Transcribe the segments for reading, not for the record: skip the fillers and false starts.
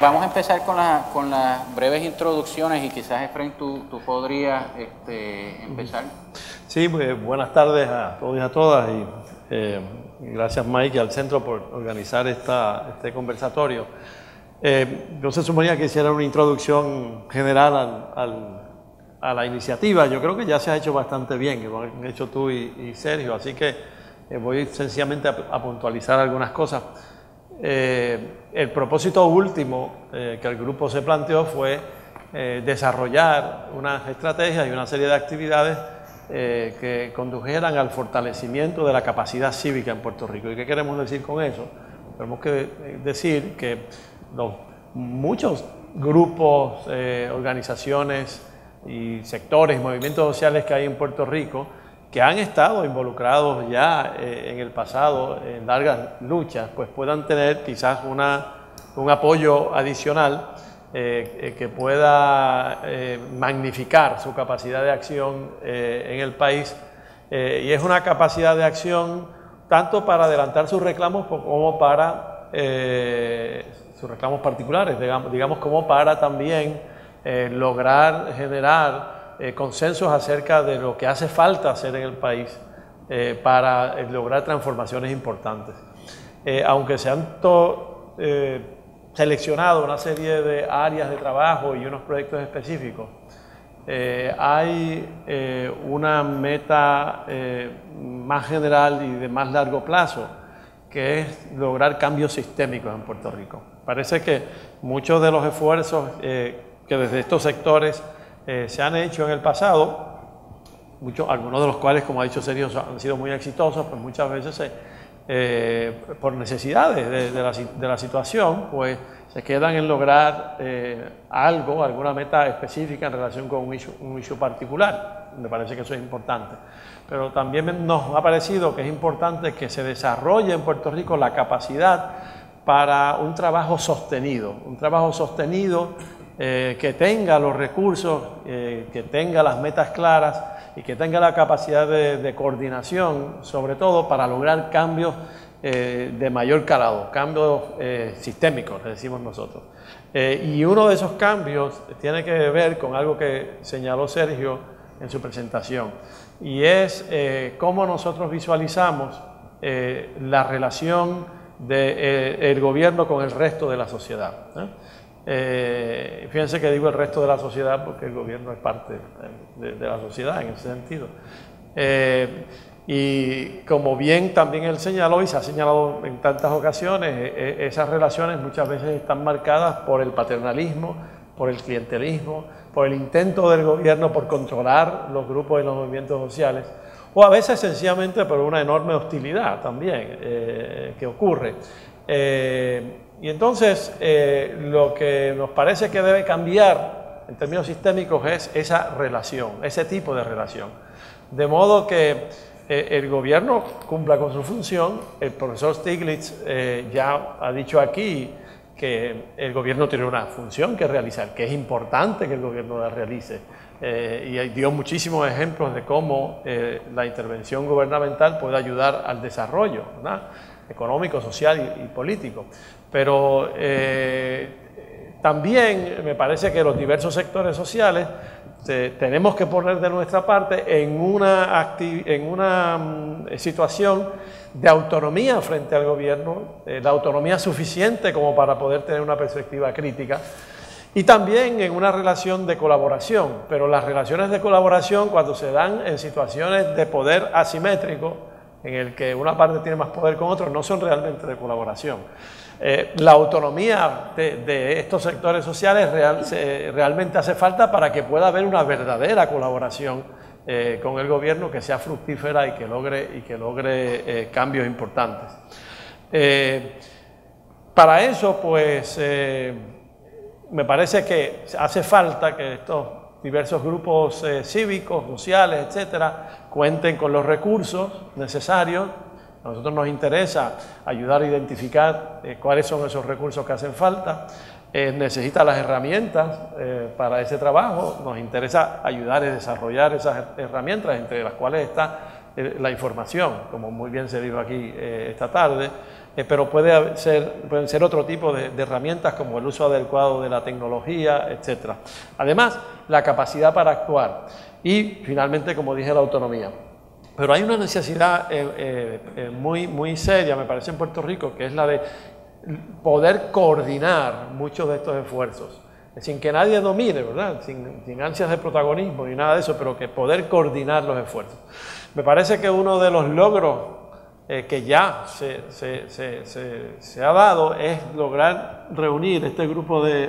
Vamos a empezar con las breves introducciones y quizás, Efraín, tú podrías empezar. Sí, pues, buenas tardes a todos y a todas y gracias, Mike, y al centro por organizar este conversatorio. Yo se suponía que hiciera una introducción general a la iniciativa. Yo creo que ya se ha hecho bastante bien, que lo han hecho tú y Sergio, así que voy sencillamente a puntualizar algunas cosas. El propósito último que el grupo se planteó fue desarrollar unas estrategias y una serie de actividades que condujeran al fortalecimiento de la capacidad cívica en Puerto Rico. ¿Y qué queremos decir con eso? Tenemos que decir que muchos grupos, organizaciones y sectores, movimientos sociales que hay en Puerto Rico, que han estado involucrados ya en el pasado en largas luchas, pues puedan tener quizás un apoyo adicional que pueda magnificar su capacidad de acción en el país. Y es una capacidad de acción tanto para adelantar sus reclamos como para sus reclamos particulares, digamos como para también lograr generar consensos acerca de lo que hace falta hacer en el país para lograr transformaciones importantes. Aunque se han seleccionado una serie de áreas de trabajo y unos proyectos específicos, hay una meta más general y de más largo plazo, que es lograr cambios sistémicos en Puerto Rico. Parece que muchos de los esfuerzos que desde estos sectores se han hecho en el pasado, algunos de los cuales, como ha dicho Sergio, han sido muy exitosos, pues muchas veces por necesidades de la situación, pues se quedan en lograr alguna meta específica en relación con un issue particular. Me parece que eso es importante. Pero también nos ha parecido que es importante que se desarrolle en Puerto Rico la capacidad para un trabajo sostenido, que tenga los recursos, que tenga las metas claras y que tenga la capacidad de coordinación, sobre todo para lograr cambios de mayor calado, cambios sistémicos, le decimos nosotros. Y uno de esos cambios tiene que ver con algo que señaló Sergio en su presentación, y es cómo nosotros visualizamos la relación del gobierno con el resto de la sociedad. Fíjense que digo el resto de la sociedad porque el gobierno es parte de la sociedad en ese sentido. Y como bien también él señaló y se ha señalado en tantas ocasiones, esas relaciones muchas veces están marcadas por el paternalismo, por el clientelismo, por el intento del gobierno por controlar los grupos y los movimientos sociales, o a veces sencillamente por una enorme hostilidad también que ocurre. Y entonces lo que nos parece que debe cambiar en términos sistémicos es esa relación, ese tipo de relación. De modo que el gobierno cumpla con su función. El profesor Stiglitz ya ha dicho aquí que el gobierno tiene una función que realizar, que es importante que el gobierno la realice. Y dio muchísimos ejemplos de cómo la intervención gubernamental puede ayudar al desarrollo, ¿verdad?, económico, social y político. Pero también me parece que los diversos sectores sociales tenemos que poner de nuestra parte en una situación de autonomía frente al gobierno, la autonomía suficiente como para poder tener una perspectiva crítica, y también en una relación de colaboración. Pero las relaciones de colaboración, cuando se dan en situaciones de poder asimétrico, en el que una parte tiene más poder con otro, no son realmente de colaboración. La autonomía de estos sectores sociales realmente hace falta para que pueda haber una verdadera colaboración con el gobierno que sea fructífera y que logre cambios importantes. Para eso, pues, me parece que hace falta que estos diversos grupos cívicos, sociales, etcétera, cuenten con los recursos necesarios. A nosotros nos interesa ayudar a identificar cuáles son esos recursos que hacen falta. Necesita las herramientas para ese trabajo. Nos interesa ayudar a desarrollar esas herramientas, entre las cuales está la información, como muy bien se dijo aquí esta tarde. pero pueden ser otro tipo de herramientas como el uso adecuado de la tecnología, etc. Además, la capacidad para actuar y finalmente, como dije, la autonomía. Pero hay una necesidad muy seria, me parece, en Puerto Rico, que es la de poder coordinar muchos de estos esfuerzos, sin que nadie domine, ¿verdad? Sin ansias de protagonismo ni nada de eso, pero que poder coordinar los esfuerzos. Me parece que uno de los logros que ya se ha dado es lograr reunir este grupo de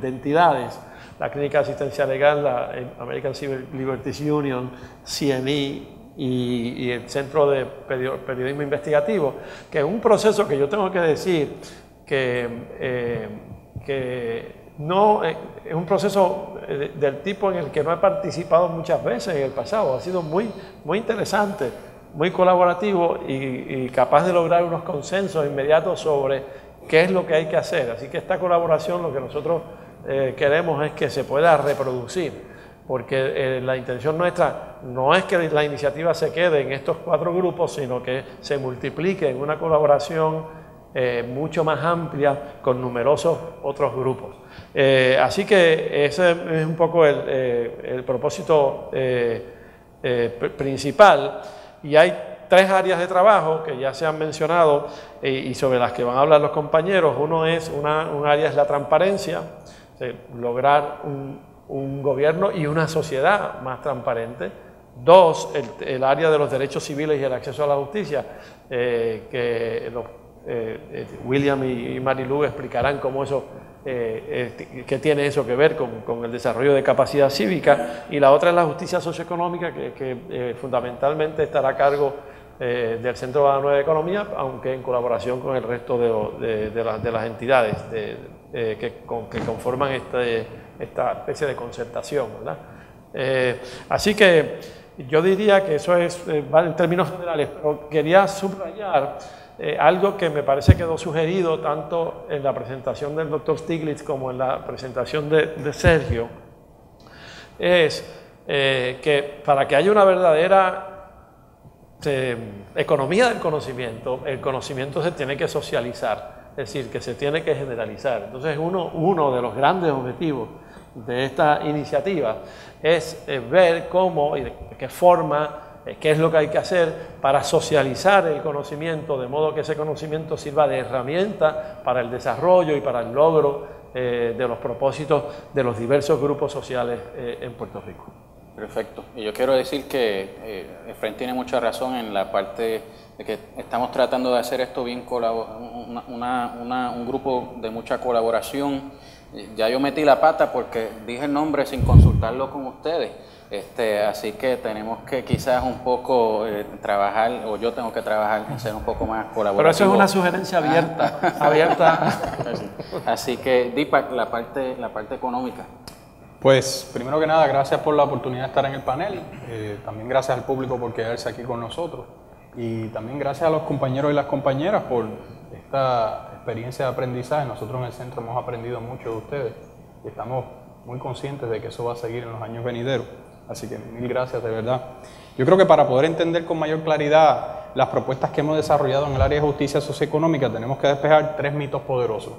entidades, la Clínica de Asistencia Legal, la American Civil Liberties Union, CNE y el Centro de Periodismo Investigativo, que es un proceso que yo tengo que decir que no es un proceso del tipo en el que no he participado muchas veces en el pasado. Ha sido muy interesante, muy colaborativo y capaz de lograr unos consensos inmediatos sobre qué es lo que hay que hacer. Así que esta colaboración, lo que nosotros queremos es que se pueda reproducir, porque la intención nuestra no es que la iniciativa se quede en estos 4 grupos, sino que se multiplique en una colaboración mucho más amplia con numerosos otros grupos. Así que ese es un poco el propósito principal, y hay 3 áreas de trabajo que ya se han mencionado y sobre las que van a hablar los compañeros. Uno es un área es la transparencia, lograr un gobierno y una sociedad más transparente. 2, el área de los derechos civiles y el acceso a la justicia, que William y Marilu explicarán cómo eso, qué tiene eso que ver con el desarrollo de capacidad cívica. Y la otra es la justicia socioeconómica, que fundamentalmente estará a cargo del Centro de la Nueva Economía, aunque en colaboración con el resto de las entidades que conforman esta especie de concertación, ¿verdad? Así que yo diría que eso es en términos generales, pero quería subrayar algo que me parece quedó sugerido tanto en la presentación del doctor Stiglitz como en la presentación de Sergio, es que para que haya una verdadera economía del conocimiento, el conocimiento se tiene que socializar, es decir, que se tiene que generalizar. Entonces uno de los grandes objetivos de esta iniciativa es ver cómo y de qué forma, qué es lo que hay que hacer para socializar el conocimiento, de modo que ese conocimiento sirva de herramienta para el desarrollo y para el logro de los propósitos de los diversos grupos sociales en Puerto Rico. Perfecto. Y yo quiero decir que Efraín tiene mucha razón en la parte de que estamos tratando de hacer esto bien, un grupo de mucha colaboración. Ya yo metí la pata porque dije el nombre sin consultarlo con ustedes. Así que tenemos que quizás un poco trabajar, o yo tengo que trabajar en ser un poco más colaborativo. Pero eso es una sugerencia abierta. Así que, Deepak, la parte económica. Pues, primero que nada, gracias por la oportunidad de estar en el panel. También gracias al público por quedarse aquí con nosotros. Y también gracias a los compañeros y las compañeras por esta experiencia de aprendizaje. Nosotros en el centro hemos aprendido mucho de ustedes y estamos muy conscientes de que eso va a seguir en los años venideros. Así que mil gracias, de verdad. Yo creo que para poder entender con mayor claridad las propuestas que hemos desarrollado en el área de justicia socioeconómica, tenemos que despejar 3 mitos poderosos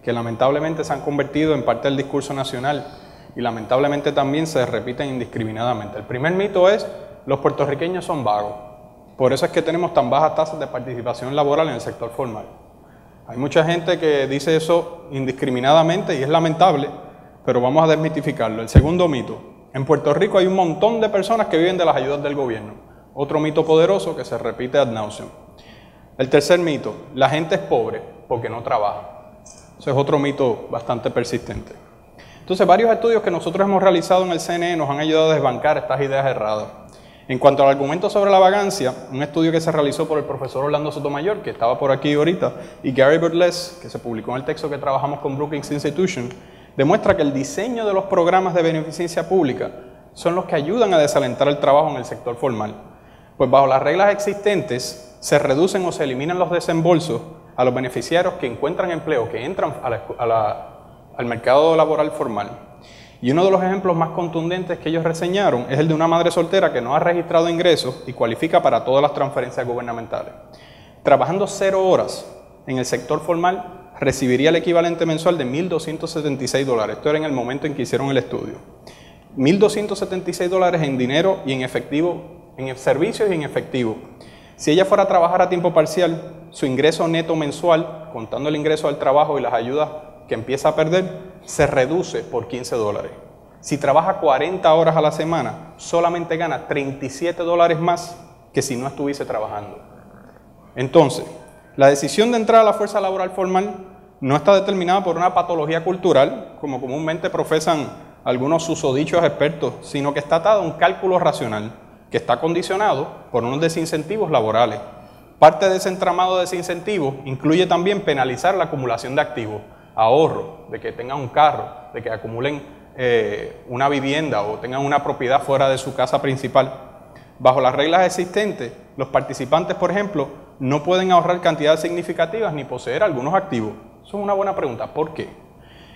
que lamentablemente se han convertido en parte del discurso nacional y lamentablemente también se repiten indiscriminadamente. El primer mito es: los puertorriqueños son vagos. Por eso es que tenemos tan bajas tasas de participación laboral en el sector formal. Hay mucha gente que dice eso indiscriminadamente y es lamentable, pero vamos a desmitificarlo. El segundo mito: en Puerto Rico hay un montón de personas que viven de las ayudas del gobierno. Otro mito poderoso que se repite ad nauseam. El tercer mito: la gente es pobre porque no trabaja. Eso es otro mito bastante persistente. Entonces, varios estudios que nosotros hemos realizado en el CNE nos han ayudado a desbancar estas ideas erradas. En cuanto al argumento sobre la vagancia, un estudio que se realizó por el profesor Orlando Sotomayor, que estaba por aquí ahorita, y Gary Burles, que se publicó en el texto que trabajamos con Brookings Institution, demuestra que el diseño de los programas de beneficencia pública son los que ayudan a desalentar el trabajo en el sector formal. Pues bajo las reglas existentes, se reducen o se eliminan los desembolsos a los beneficiarios que encuentran empleo, que entran al mercado laboral formal. Y uno de los ejemplos más contundentes que ellos reseñaron es el de una madre soltera que no ha registrado ingresos y cualifica para todas las transferencias gubernamentales. trabajando 0 horas en el sector formal, recibiría el equivalente mensual de $1.276. Esto era en el momento en que hicieron el estudio. $1.276 en dinero y en efectivo, en servicios y en efectivo. Si ella fuera a trabajar a tiempo parcial, su ingreso neto mensual, contando el ingreso al trabajo y las ayudas que empieza a perder, se reduce por $15. Si trabaja 40 horas a la semana, solamente gana $37 más que si no estuviese trabajando. Entonces, la decisión de entrar a la fuerza laboral formal no está determinada por una patología cultural, como comúnmente profesan algunos susodichos expertos, sino que está atada a un cálculo racional, que está condicionado por unos desincentivos laborales. Parte de ese entramado de desincentivos incluye también penalizar la acumulación de activos, ahorro, de que tengan un carro, de que acumulen una vivienda o tengan una propiedad fuera de su casa principal. Bajo las reglas existentes, los participantes, por ejemplo, no pueden ahorrar cantidades significativas ni poseer algunos activos. Eso es una buena pregunta. ¿Por qué?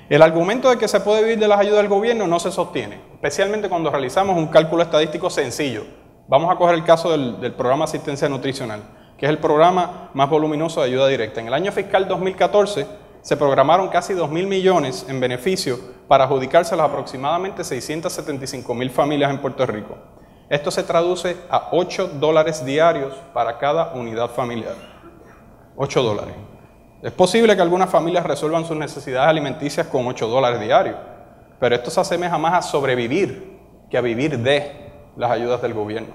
El argumento de que se puede vivir de las ayudas del gobierno no se sostiene, especialmente cuando realizamos un cálculo estadístico sencillo. Vamos a coger el caso del programa de asistencia nutricional, que es el programa más voluminoso de ayuda directa. En el año fiscal 2014 se programaron casi 2.000 millones en beneficio para adjudicárselos a aproximadamente 675.000 familias en Puerto Rico. Esto se traduce a $8 diarios para cada unidad familiar. $8. Es posible que algunas familias resuelvan sus necesidades alimenticias con $8 diarios, pero esto se asemeja más a sobrevivir que a vivir de las ayudas del gobierno.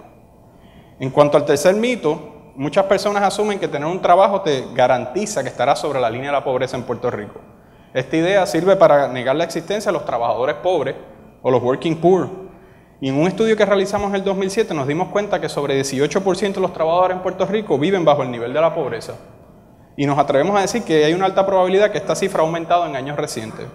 En cuanto al tercer mito, muchas personas asumen que tener un trabajo te garantiza que estarás sobre la línea de la pobreza en Puerto Rico. Esta idea sirve para negar la existencia de los trabajadores pobres o los working poor. Y en un estudio que realizamos en el 2007 nos dimos cuenta que sobre 18% de los trabajadores en Puerto Rico viven bajo el nivel de la pobreza. Y nos atrevemos a decir que hay una alta probabilidad que esta cifra ha aumentado en años recientes.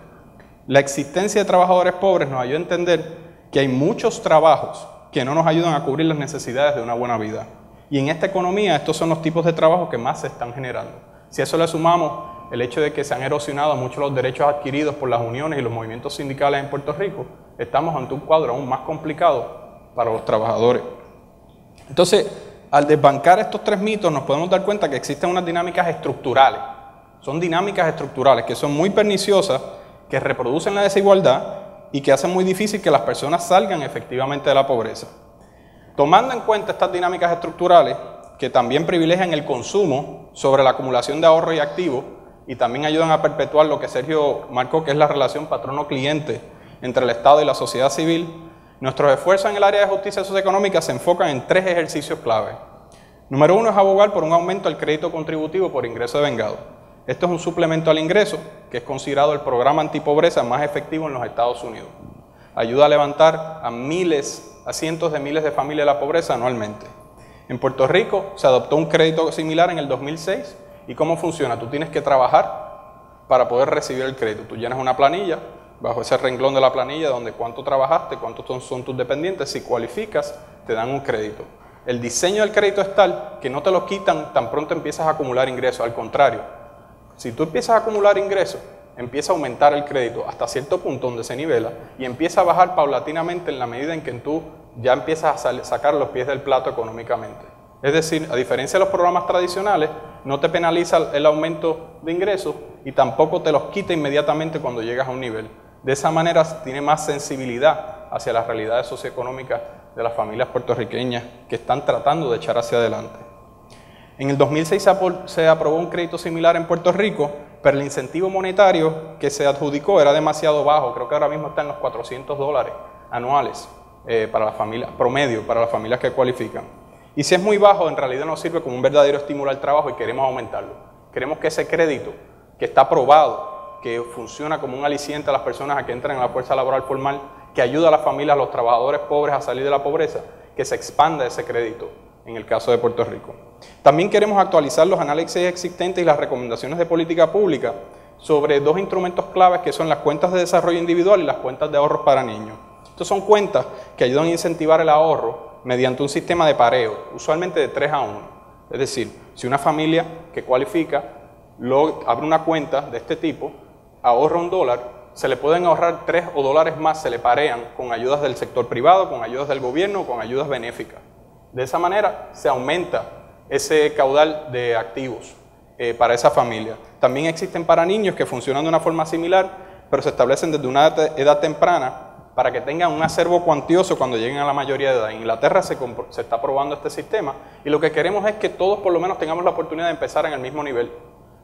La existencia de trabajadores pobres nos ayuda a entender que hay muchos trabajos que no nos ayudan a cubrir las necesidades de una buena vida. Y en esta economía estos son los tipos de trabajo que más se están generando. Si a eso le sumamos el hecho de que se han erosionado muchos los derechos adquiridos por las uniones y los movimientos sindicales en Puerto Rico, estamos ante un cuadro aún más complicado para los trabajadores. Entonces, al desbancar estos 3 mitos, nos podemos dar cuenta que existen unas dinámicas estructurales. Son dinámicas estructurales que son muy perniciosas, que reproducen la desigualdad y que hacen muy difícil que las personas salgan efectivamente de la pobreza. Tomando en cuenta estas dinámicas estructurales, que también privilegian el consumo sobre la acumulación de ahorro y activos, y también ayudan a perpetuar lo que Sergio marcó, que es la relación patrono-cliente entre el Estado y la sociedad civil, nuestros esfuerzos en el área de justicia socioeconómica se enfocan en 3 ejercicios clave. Número 1 es abogar por un aumento del crédito contributivo por ingreso de vengado. Esto es un suplemento al ingreso, que es considerado el programa antipobreza más efectivo en los Estados Unidos. Ayuda a levantar a cientos de miles de familias de la pobreza anualmente. En Puerto Rico se adoptó un crédito similar en el 2006. ¿Y cómo funciona? Tú tienes que trabajar para poder recibir el crédito. Tú llenas una planilla, bajo ese renglón de la planilla donde cuánto trabajaste, cuántos son tus dependientes, si cualificas, te dan un crédito. El diseño del crédito es tal que no te lo quitan tan pronto empiezas a acumular ingresos, al contrario. Si tú empiezas a acumular ingresos, empieza a aumentar el crédito hasta cierto punto donde se nivela y empieza a bajar paulatinamente en la medida en que tú ya empiezas a sacar los pies del plato económicamente. Es decir, a diferencia de los programas tradicionales, no te penaliza el aumento de ingresos y tampoco te los quita inmediatamente cuando llegas a un nivel. De esa manera tiene más sensibilidad hacia las realidades socioeconómicas de las familias puertorriqueñas que están tratando de echar hacia adelante. En el 2006 se aprobó un crédito similar en Puerto Rico, pero el incentivo monetario que se adjudicó era demasiado bajo. Creo que ahora mismo está en los $400 anuales para las familias, promedio para las familias que cualifican. Y si es muy bajo, en realidad nos sirve como un verdadero estímulo al trabajo y queremos aumentarlo. Queremos que ese crédito, que está aprobado, que funciona como un aliciente a las personas a que entran en la fuerza laboral formal, que ayuda a las familias, a los trabajadores pobres a salir de la pobreza, que se expanda ese crédito en el caso de Puerto Rico. También queremos actualizar los análisis existentes y las recomendaciones de política pública sobre 2 instrumentos claves que son las cuentas de desarrollo individual y las cuentas de ahorros para niños. Estas son cuentas que ayudan a incentivar el ahorro mediante un sistema de pareo, usualmente de 3 a 1. Es decir, si una familia que cualifica abre una cuenta de este tipo, ahorra $1, se le pueden ahorrar $3 o dólares más, se le parean con ayudas del sector privado, con ayudas del gobierno, con ayudas benéficas. De esa manera se aumenta ese caudal de activos para esa familia. También existen para niños que funcionan de una forma similar, pero se establecen desde una edad temprana para que tengan un acervo cuantioso cuando lleguen a la mayoría de edad. En Inglaterra se está probando este sistema y lo que queremos es que todos por lo menos tengamos la oportunidad de empezar en el mismo nivel,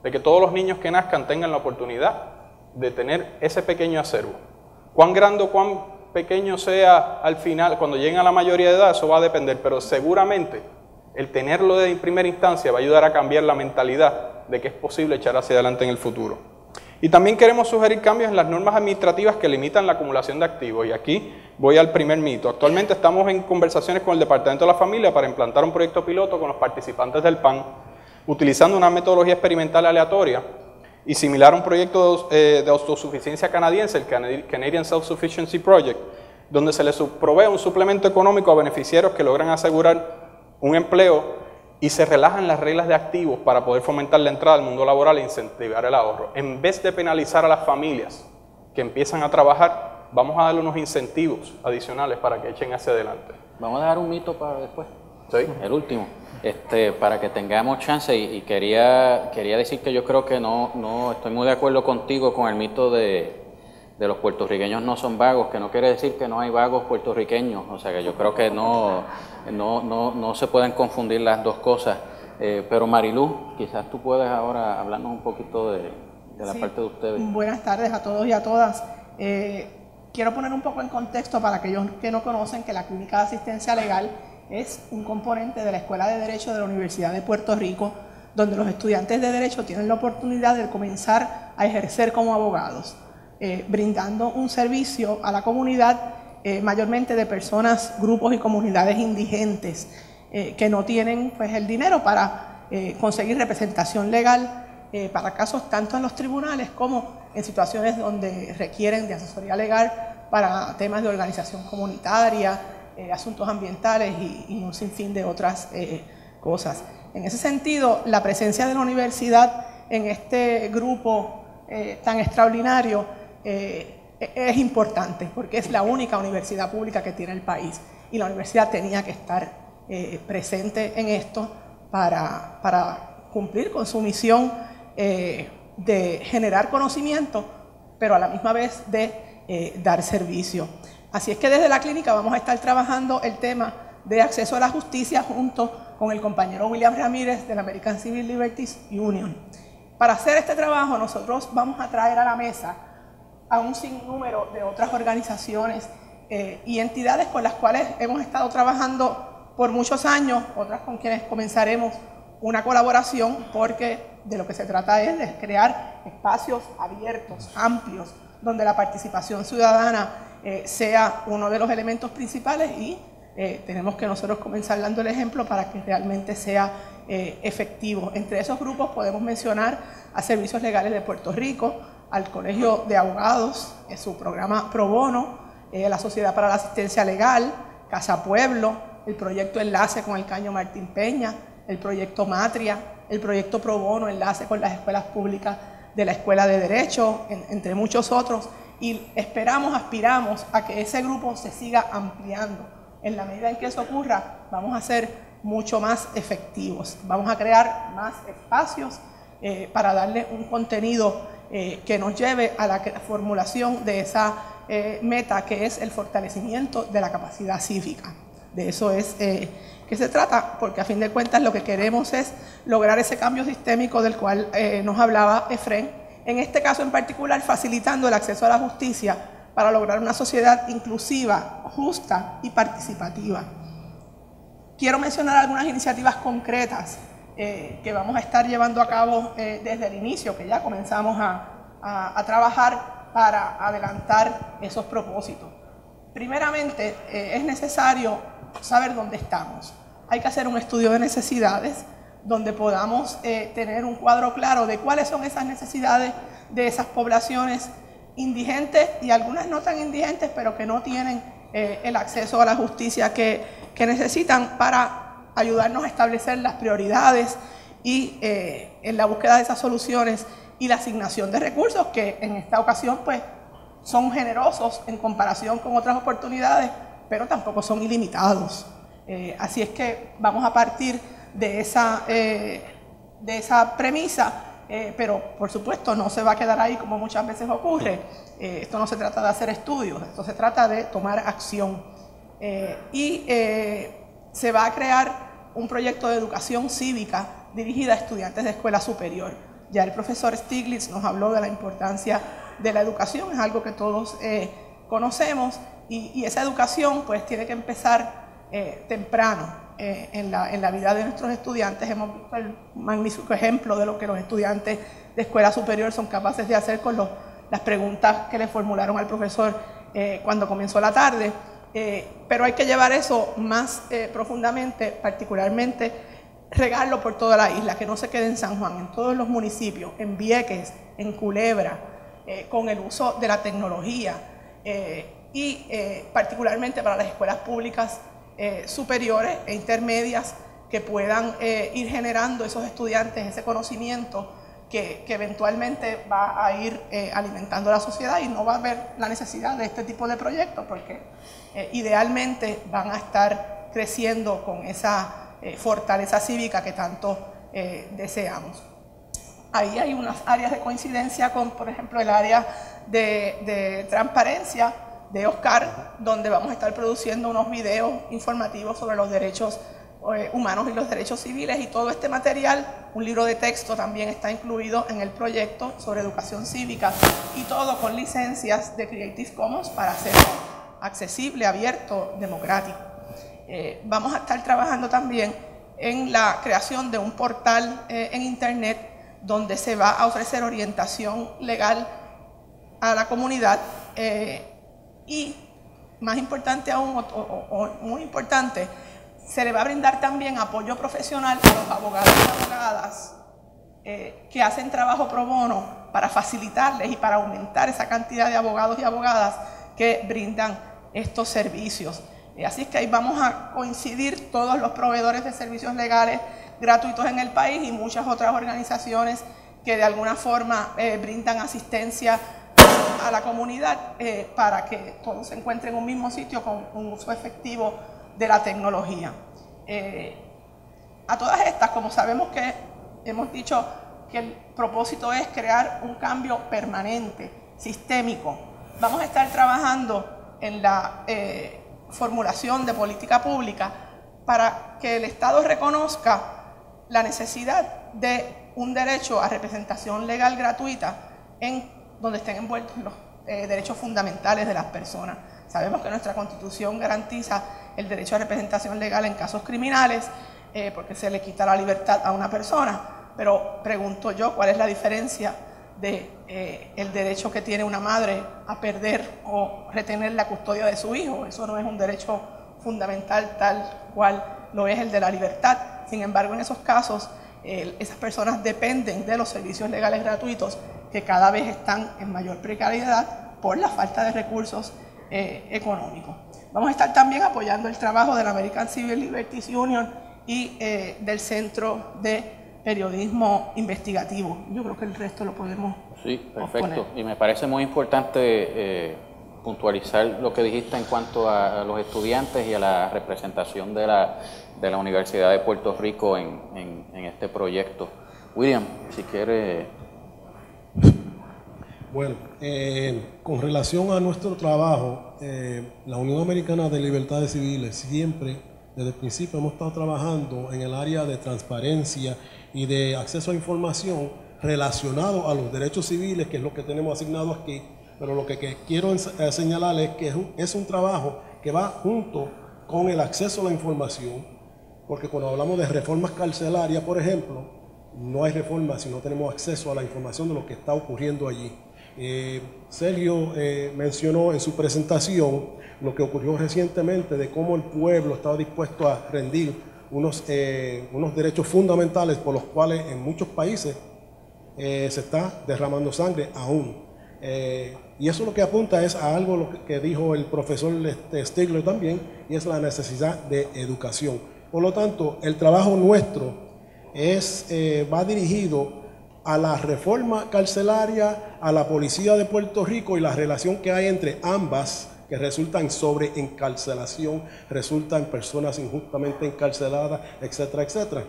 de que todos los niños que nazcan tengan la oportunidad de tener ese pequeño acervo. Cuán grande o cuán pequeño sea al final, cuando lleguen a la mayoría de edad, eso va a depender, pero seguramente el tenerlo de primera instancia va a ayudar a cambiar la mentalidad de que es posible echar hacia adelante en el futuro. Y también queremos sugerir cambios en las normas administrativas que limitan la acumulación de activos. Y aquí voy al primer mito. Actualmente estamos en conversaciones con el Departamento de la Familia para implantar un proyecto piloto con los participantes del PAN, utilizando una metodología experimental aleatoria y similar a un proyecto de autosuficiencia canadiense, el Canadian Self-Sufficiency Project, donde se les provee un suplemento económico a beneficiarios que logran asegurar un empleo y se relajan las reglas de activos para poder fomentar la entrada al mundo laboral e incentivar el ahorro. En vez de penalizar a las familias que empiezan a trabajar, vamos a darle unos incentivos adicionales para que echen hacia adelante. Vamos a dar un mito para después. ¿Sí? El último, para que tengamos chance, y quería decir que yo creo que no estoy muy de acuerdo contigo con el mito de los puertorriqueños no son vagos, que no quiere decir que no hay vagos puertorriqueños, o sea que yo creo que no se pueden confundir las dos cosas. Pero Marilú, quizás tú puedes ahora hablarnos un poquito de la parte de ustedes. Buenas tardes a todos y a todas. Quiero poner un poco en contexto para aquellos que no conocen que la Clínica de Asistencia Legal es un componente de la Escuela de Derecho de la Universidad de Puerto Rico, donde los estudiantes de Derecho tienen la oportunidad de comenzar a ejercer como abogados, brindando un servicio a la comunidad, mayormente de personas, grupos y comunidades indigentes que no tienen pues, el dinero para conseguir representación legal para casos tanto en los tribunales como en situaciones donde requieren de asesoría legal para temas de organización comunitaria, asuntos ambientales y un sinfín de otras cosas. En ese sentido, la presencia de la universidad en este grupo tan extraordinario es importante porque es la única universidad pública que tiene el país y la universidad tenía que estar presente en esto para cumplir con su misión de generar conocimiento, pero a la misma vez de dar servicio. Así es que desde la clínica vamos a estar trabajando el tema de acceso a la justicia junto con el compañero William Ramírez de la American Civil Liberties Union. Para hacer este trabajo nosotros vamos a traer a la mesa a un sinnúmero de otras organizaciones y entidades con las cuales hemos estado trabajando por muchos años, otras con quienes comenzaremos una colaboración, porque de lo que se trata es de crear espacios abiertos, amplios, donde la participación ciudadana sea uno de los elementos principales y tenemos que nosotros comenzar dando el ejemplo para que realmente sea efectivo. Entre esos grupos podemos mencionar a Servicios Legales de Puerto Rico, al Colegio de Abogados, su programa Pro Bono, la Sociedad para la Asistencia Legal, Casa Pueblo, el proyecto Enlace con el Caño Martín Peña, el proyecto Matria, el proyecto Pro Bono, Enlace con las escuelas públicas de la Escuela de Derecho, entre muchos otros, y aspiramos a que ese grupo se siga ampliando. En la medida en que eso ocurra, vamos a ser mucho más efectivos, vamos a crear más espacios para darle un contenido que nos lleve a la formulación de esa meta, que es el fortalecimiento de la capacidad cívica. De eso es que se trata, porque a fin de cuentas lo que queremos es lograr ese cambio sistémico del cual nos hablaba Efrén, en este caso en particular facilitando el acceso a la justicia para lograr una sociedad inclusiva, justa y participativa. Quiero mencionar algunas iniciativas concretas que vamos a estar llevando a cabo desde el inicio, que ya comenzamos a trabajar para adelantar esos propósitos. Primeramente, es necesario saber dónde estamos. Hay que hacer un estudio de necesidades donde podamos tener un cuadro claro de cuáles son esas necesidades de esas poblaciones indigentes y algunas no tan indigentes, pero que no tienen el acceso a la justicia que necesitan para ayudarnos a establecer las prioridades y en la búsqueda de esas soluciones y la asignación de recursos que en esta ocasión pues son generosos en comparación con otras oportunidades, pero tampoco son ilimitados. Así es que vamos a partir de esa premisa, pero por supuesto no se va a quedar ahí como muchas veces ocurre. Esto no se trata de hacer estudios, esto se trata de tomar acción. Se va a crear un proyecto de educación cívica dirigida a estudiantes de escuela superior. Ya el profesor Stiglitz nos habló de la importancia de la educación, es algo que todos conocemos, y esa educación pues tiene que empezar temprano en la vida de nuestros estudiantes. Hemos visto el magnífico ejemplo de lo que los estudiantes de escuela superior son capaces de hacer con las preguntas que le formularon al profesor cuando comenzó la tarde. Pero hay que llevar eso más profundamente, particularmente regarlo por toda la isla, que no se quede en San Juan, en todos los municipios, en Vieques, en Culebra, con el uso de la tecnología particularmente para las escuelas públicas superiores e intermedias, que puedan ir generando esos estudiantes ese conocimiento que eventualmente va a ir alimentando la sociedad, y no va a haber la necesidad de este tipo de proyectos, porque idealmente van a estar creciendo con esa fortaleza cívica que tanto deseamos. Ahí hay unas áreas de coincidencia con, por ejemplo, el área de transparencia de Oscar, donde vamos a estar produciendo unos videos informativos sobre los derechos humanos y los derechos civiles, y todo este material, un libro de texto también está incluido en el proyecto sobre educación cívica, y todo con licencias de Creative Commons para hacerlo accesible, abierto, democrático. Vamos a estar trabajando también en la creación de un portal en internet donde se va a ofrecer orientación legal a la comunidad, y más importante aún, o muy importante, se le va a brindar también apoyo profesional a los abogados y abogadas que hacen trabajo pro bono, para facilitarles y para aumentar esa cantidad de abogados y abogadas que brindan estos servicios. Así es que ahí vamos a coincidir todos los proveedores de servicios legales gratuitos en el país y muchas otras organizaciones que de alguna forma brindan asistencia a la comunidad para que todos se encuentren en un mismo sitio con un uso efectivo de la tecnología. A todas estas, como sabemos que hemos dicho que el propósito es crear un cambio permanente, sistémico, vamos a estar trabajando en la formulación de política pública para que el Estado reconozca la necesidad de un derecho a representación legal gratuita en donde estén envueltos los derechos fundamentales de las personas. Sabemos que nuestra Constitución garantiza el derecho a representación legal en casos criminales, porque se le quita la libertad a una persona, pero pregunto yo, ¿cuál es la diferencia de el derecho que tiene una madre a perder o retener la custodia de su hijo? Eso no es un derecho fundamental tal cual lo es el de la libertad. Sin embargo, en esos casos, esas personas dependen de los servicios legales gratuitos, que cada vez están en mayor precariedad por la falta de recursos económicos. Vamos a estar también apoyando el trabajo de la American Civil Liberties Union y del Centro de Periodismo Investigativo. Yo creo que el resto lo podemos perfecto. poner. Y me parece muy importante puntualizar lo que dijiste en cuanto a los estudiantes y a la representación de la Universidad de Puerto Rico en este proyecto. William, si quiere. Bueno, con relación a nuestro trabajo, la Unión Americana de Libertades Civiles siempre, desde el principio, hemos estado trabajando en el área de transparencia y de acceso a información relacionado a los derechos civiles, que es lo que tenemos asignado aquí, pero lo que quiero señalarles es que es un trabajo que va junto con el acceso a la información, porque cuando hablamos de reformas carcelarias, por ejemplo, no hay reforma si no tenemos acceso a la información de lo que está ocurriendo allí. Sergio mencionó en su presentación lo que ocurrió recientemente, de cómo el pueblo estaba dispuesto a rendir unos derechos fundamentales por los cuales en muchos países se está derramando sangre aún. Y eso lo que apunta es a algo que dijo el profesor Stigler también, y es la necesidad de educación. Por lo tanto, el trabajo nuestro va dirigido a la reforma carcelaria, a la policía de Puerto Rico y la relación que hay entre ambas que resulta en sobreencarcelación, resulta en personas injustamente encarceladas, etcétera, etcétera.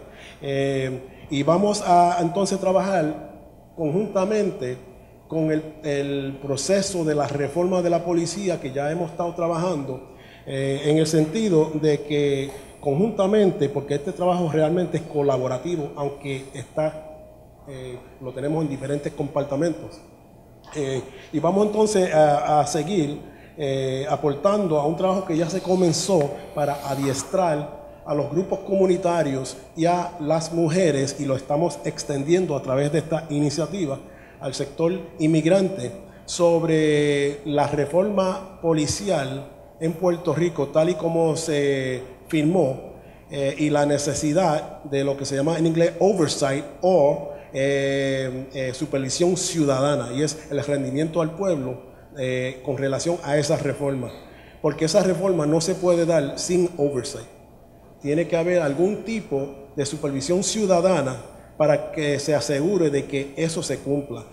Y vamos a entonces trabajar conjuntamente con el proceso de la reforma de la policía que ya hemos estado trabajando, en el sentido de que conjuntamente, porque este trabajo realmente es colaborativo, aunque lo tenemos en diferentes compartimentos. Y vamos entonces a seguir aportando a un trabajo que ya se comenzó para adiestrar a los grupos comunitarios y a las mujeres, y lo estamos extendiendo a través de esta iniciativa al sector inmigrante, sobre la reforma policial en Puerto Rico, tal y como se firmó, y la necesidad de lo que se llama en inglés oversight o supervisión ciudadana, y es el rendimiento al pueblo con relación a esa reforma, porque esa reforma no se puede dar sin oversight. Tiene que haber algún tipo de supervisión ciudadana para que se asegure de que eso se cumpla.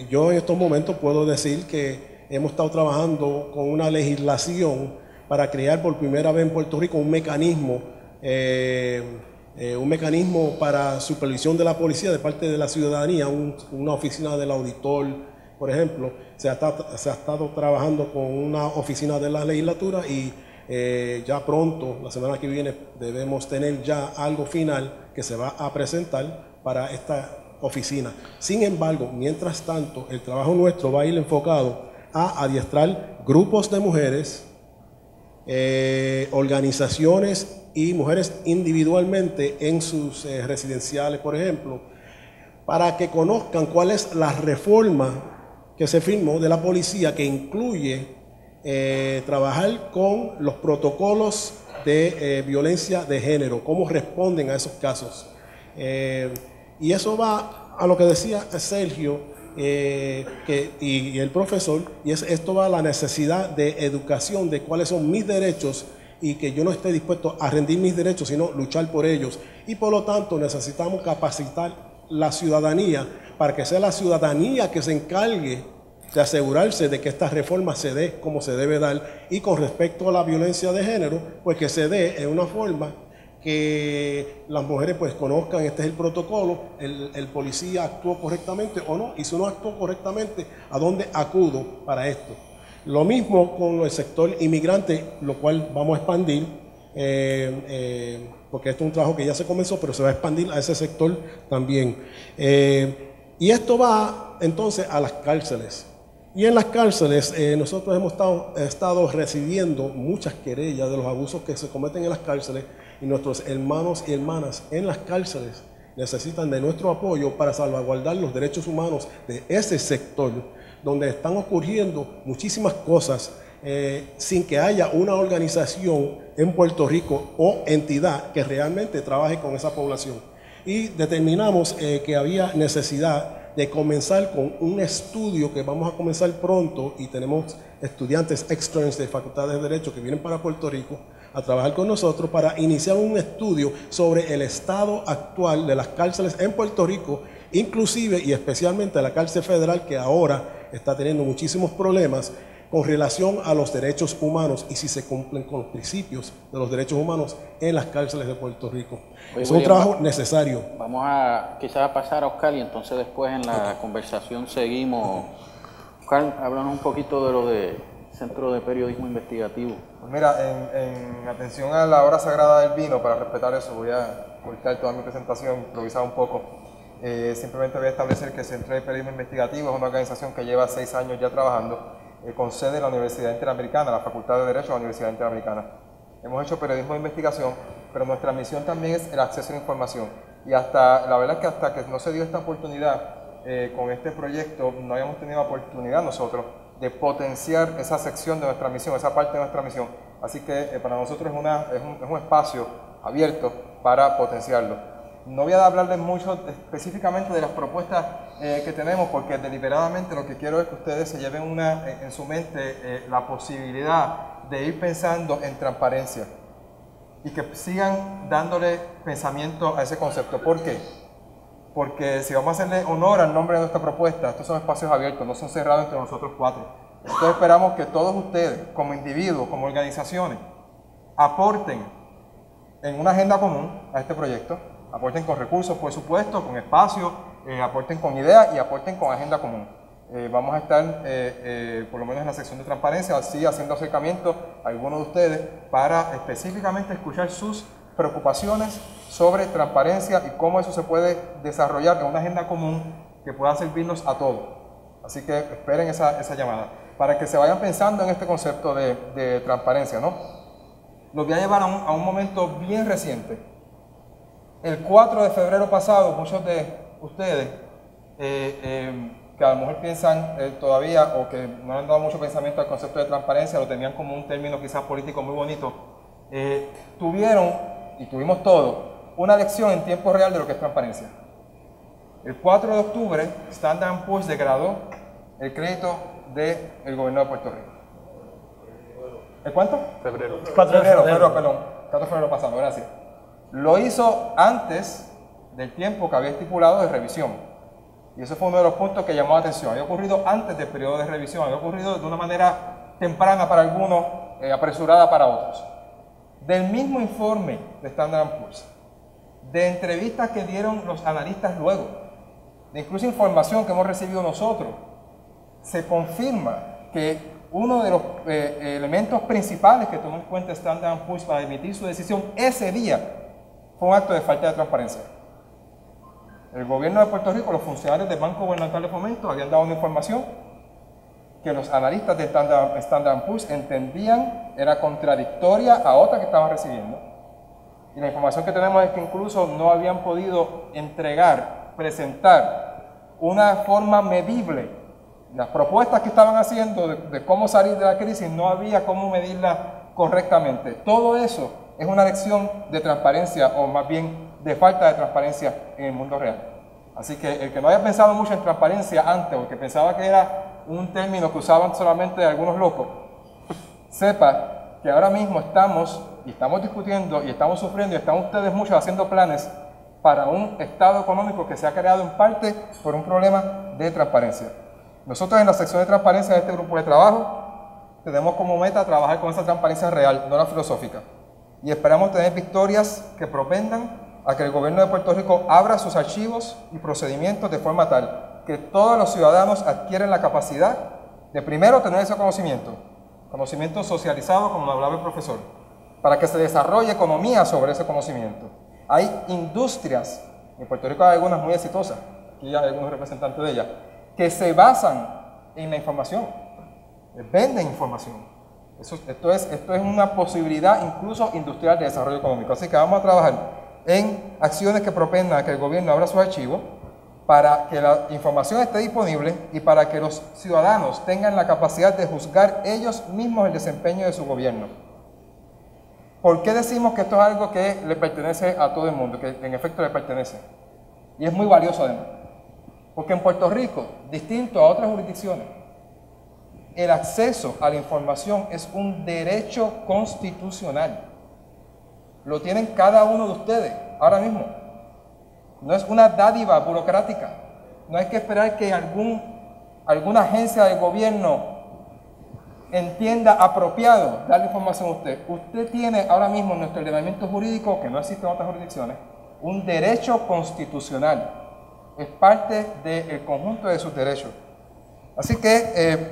Yo en estos momentos puedo decir que hemos estado trabajando con una legislación para crear por primera vez en Puerto Rico un mecanismo para supervisión de la policía de parte de la ciudadanía, una oficina del auditor, por ejemplo. Se ha estado trabajando con una oficina de la legislatura y ya pronto, la semana que viene, debemos tener ya algo final que se va a presentar para esta oficina. Sin embargo, mientras tanto, el trabajo nuestro va a ir enfocado a adiestrar grupos de mujeres, organizaciones y mujeres individualmente en sus residenciales, por ejemplo, para que conozcan cuál es la reforma que se firmó de la policía, que incluye trabajar con los protocolos de violencia de género, cómo responden a esos casos. Y eso va a lo que decía Sergio y el profesor, y esto va a la necesidad de educación de cuáles son mis derechos, y que yo no esté dispuesto a rendir mis derechos, sino luchar por ellos. Y por lo tanto necesitamos capacitar la ciudadanía para que sea la ciudadanía que se encargue de asegurarse de que esta reforma se dé como se debe dar. Y con respecto a la violencia de género, pues que se dé en una forma que las mujeres pues conozcan, este es el protocolo, el policía actuó correctamente o no, y si no actuó correctamente, ¿a dónde acudo para esto? Lo mismo con el sector inmigrante, lo cual vamos a expandir, porque esto es un trabajo que ya se comenzó, pero se va a expandir a ese sector también. Y esto va entonces a las cárceles. Y en las cárceles nosotros hemos estado recibiendo muchas querellas de los abusos que se cometen en las cárceles, y nuestros hermanos y hermanas en las cárceles necesitan de nuestro apoyo para salvaguardar los derechos humanos de ese sector, donde están ocurriendo muchísimas cosas sin que haya una organización en Puerto Rico o entidad que realmente trabaje con esa población. Y determinamos que había necesidad de comenzar con un estudio que vamos a comenzar pronto, y tenemos estudiantes externos de facultades de Derecho que vienen para Puerto Rico a trabajar con nosotros para iniciar un estudio sobre el estado actual de las cárceles en Puerto Rico, inclusive y especialmente la cárcel federal, que ahora está teniendo muchísimos problemas con relación a los derechos humanos y si se cumplen con los principios de los derechos humanos en las cárceles de Puerto Rico. Es un trabajo necesario. Vamos a quizás a pasar a Oscar, y entonces después en la conversación seguimos. Oscar, háblanos un poquito de lo de Centro de Periodismo Investigativo. Pues mira, en atención a la hora sagrada del vino, para respetar eso, voy a cortar toda mi presentación, improvisar un poco. Simplemente voy a establecer que el Centro de Periodismo Investigativo es una organización que lleva 6 años ya trabajando, con sede en la Universidad Interamericana, la Facultad de Derecho de la Universidad Interamericana. Hemos hecho periodismo de investigación, pero nuestra misión también es el acceso a la información. Y la verdad es que hasta que no se dio esta oportunidad con este proyecto, no habíamos tenido la oportunidad nosotros de potenciar esa sección de nuestra misión, esa parte de nuestra misión. Así que para nosotros es un espacio abierto para potenciarlo. No voy a hablarles mucho específicamente de las propuestas que tenemos, porque deliberadamente lo que quiero es que ustedes se lleven en su mente la posibilidad de ir pensando en transparencia y que sigan dándole pensamiento a ese concepto. ¿Por qué? Porque si vamos a hacerle honor al nombre de nuestra propuesta, estos son espacios abiertos, no son cerrados entre nosotros 4. Entonces esperamos que todos ustedes, como individuos, como organizaciones, aporten en una agenda común a este proyecto, aporten con recursos, por supuesto, con espacio, aporten con ideas y aporten con agenda común. Vamos a estar, por lo menos en la sección de transparencia, así haciendo acercamiento a algunos de ustedes para específicamente escuchar sus preocupaciones sobre transparencia y cómo eso se puede desarrollar en una agenda común que pueda servirnos a todos. Así que esperen esa llamada, para que se vayan pensando en este concepto de transparencia, ¿no? Los voy a llevar a un momento bien reciente. El 4 de febrero pasado, muchos de ustedes que a lo mejor piensan todavía o que no han dado mucho pensamiento al concepto de transparencia, lo tenían como un término quizás político muy bonito, tuvieron, y tuvimos todos, una lección en tiempo real de lo que es transparencia. El 4 de octubre, Standard & Poor's degradó el crédito del gobierno de Puerto Rico. ¿El cuánto? Febrero. 4 de febrero. Perdón, 4 de febrero pasado, gracias. Lo hizo antes del tiempo que había estipulado de revisión. Y ese fue uno de los puntos que llamó la atención. Había ocurrido antes del periodo de revisión, había ocurrido de una manera temprana para algunos, apresurada para otros. Del mismo informe de Standard & Poor's, de entrevistas que dieron los analistas luego, de incluso información que hemos recibido nosotros, se confirma que uno de los elementos principales que tomó en cuenta Standard & Poor's para emitir su decisión ese día fue un acto de falta de transparencia. El gobierno de Puerto Rico, los funcionarios del Banco Gubernamental de Fomento habían dado una información que los analistas de Standard & Poor's entendían era contradictoria a otra que estaban recibiendo. Y la información que tenemos es que incluso no habían podido entregar, presentar una forma medible. Las propuestas que estaban haciendo de cómo salir de la crisis no había cómo medirlas correctamente. Todo eso es una lección de transparencia, o más bien de falta de transparencia en el mundo real. Así que el que no haya pensado mucho en transparencia antes, o que pensaba que era un término que usaban solamente algunos locos, sepa que ahora mismo estamos discutiendo y estamos sufriendo y están ustedes muchos haciendo planes para un estado económico que se ha creado en parte por un problema de transparencia. Nosotros en la sección de transparencia de este grupo de trabajo tenemos como meta trabajar con esa transparencia real, no la filosófica. Y esperamos tener victorias que propendan a que el gobierno de Puerto Rico abra sus archivos y procedimientos de forma tal que todos los ciudadanos adquieran la capacidad de primero tener ese conocimiento socializado, como lo hablaba el profesor, para que se desarrolle economía sobre ese conocimiento. Hay industrias, en Puerto Rico hay algunas muy exitosas, aquí hay algunos representantes de ellas, que se basan en la información, venden información. Esto es una posibilidad incluso industrial de desarrollo económico. Así que vamos a trabajar en acciones que propendan a que el gobierno abra sus archivos para que la información esté disponible y para que los ciudadanos tengan la capacidad de juzgar ellos mismos el desempeño de su gobierno. ¿Por qué decimos que esto es algo que le pertenece a todo el mundo, que en efecto le pertenece? Y es muy valioso además. Porque en Puerto Rico, distinto a otras jurisdicciones, el acceso a la información es un derecho constitucional. Lo tienen cada uno de ustedes ahora mismo. No es una dádiva burocrática. No hay que esperar que alguna agencia del gobierno entienda apropiado darle información a usted. Usted tiene ahora mismo en nuestro ordenamiento jurídico, que no existe en otras jurisdicciones, un derecho constitucional. Es parte del conjunto de sus derechos. Así que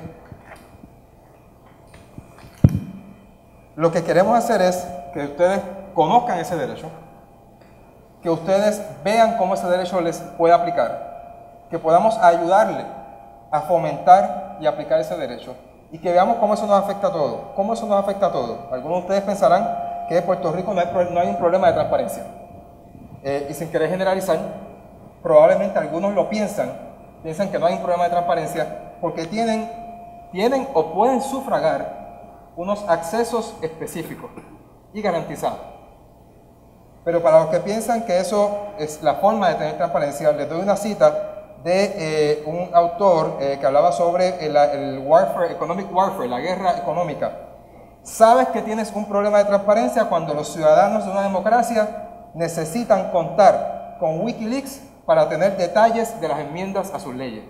lo que queremos hacer es que ustedes conozcan ese derecho, que ustedes vean cómo ese derecho les puede aplicar, que podamos ayudarle a fomentar y aplicar ese derecho y que veamos cómo eso nos afecta a todos. ¿Cómo eso nos afecta a todos? Algunos de ustedes pensarán que en Puerto Rico no hay un problema de transparencia. Y sin querer generalizar, probablemente algunos lo piensan que no hay un problema de transparencia porque tienen o pueden sufragar unos accesos específicos y garantizados. Pero para los que piensan que eso es la forma de tener transparencia, les doy una cita de un autor que hablaba sobre el warfare, economic warfare, la guerra económica. Sabes que tienes un problema de transparencia cuando los ciudadanos de una democracia necesitan contar con Wikileaks para tener detalles de las enmiendas a sus leyes.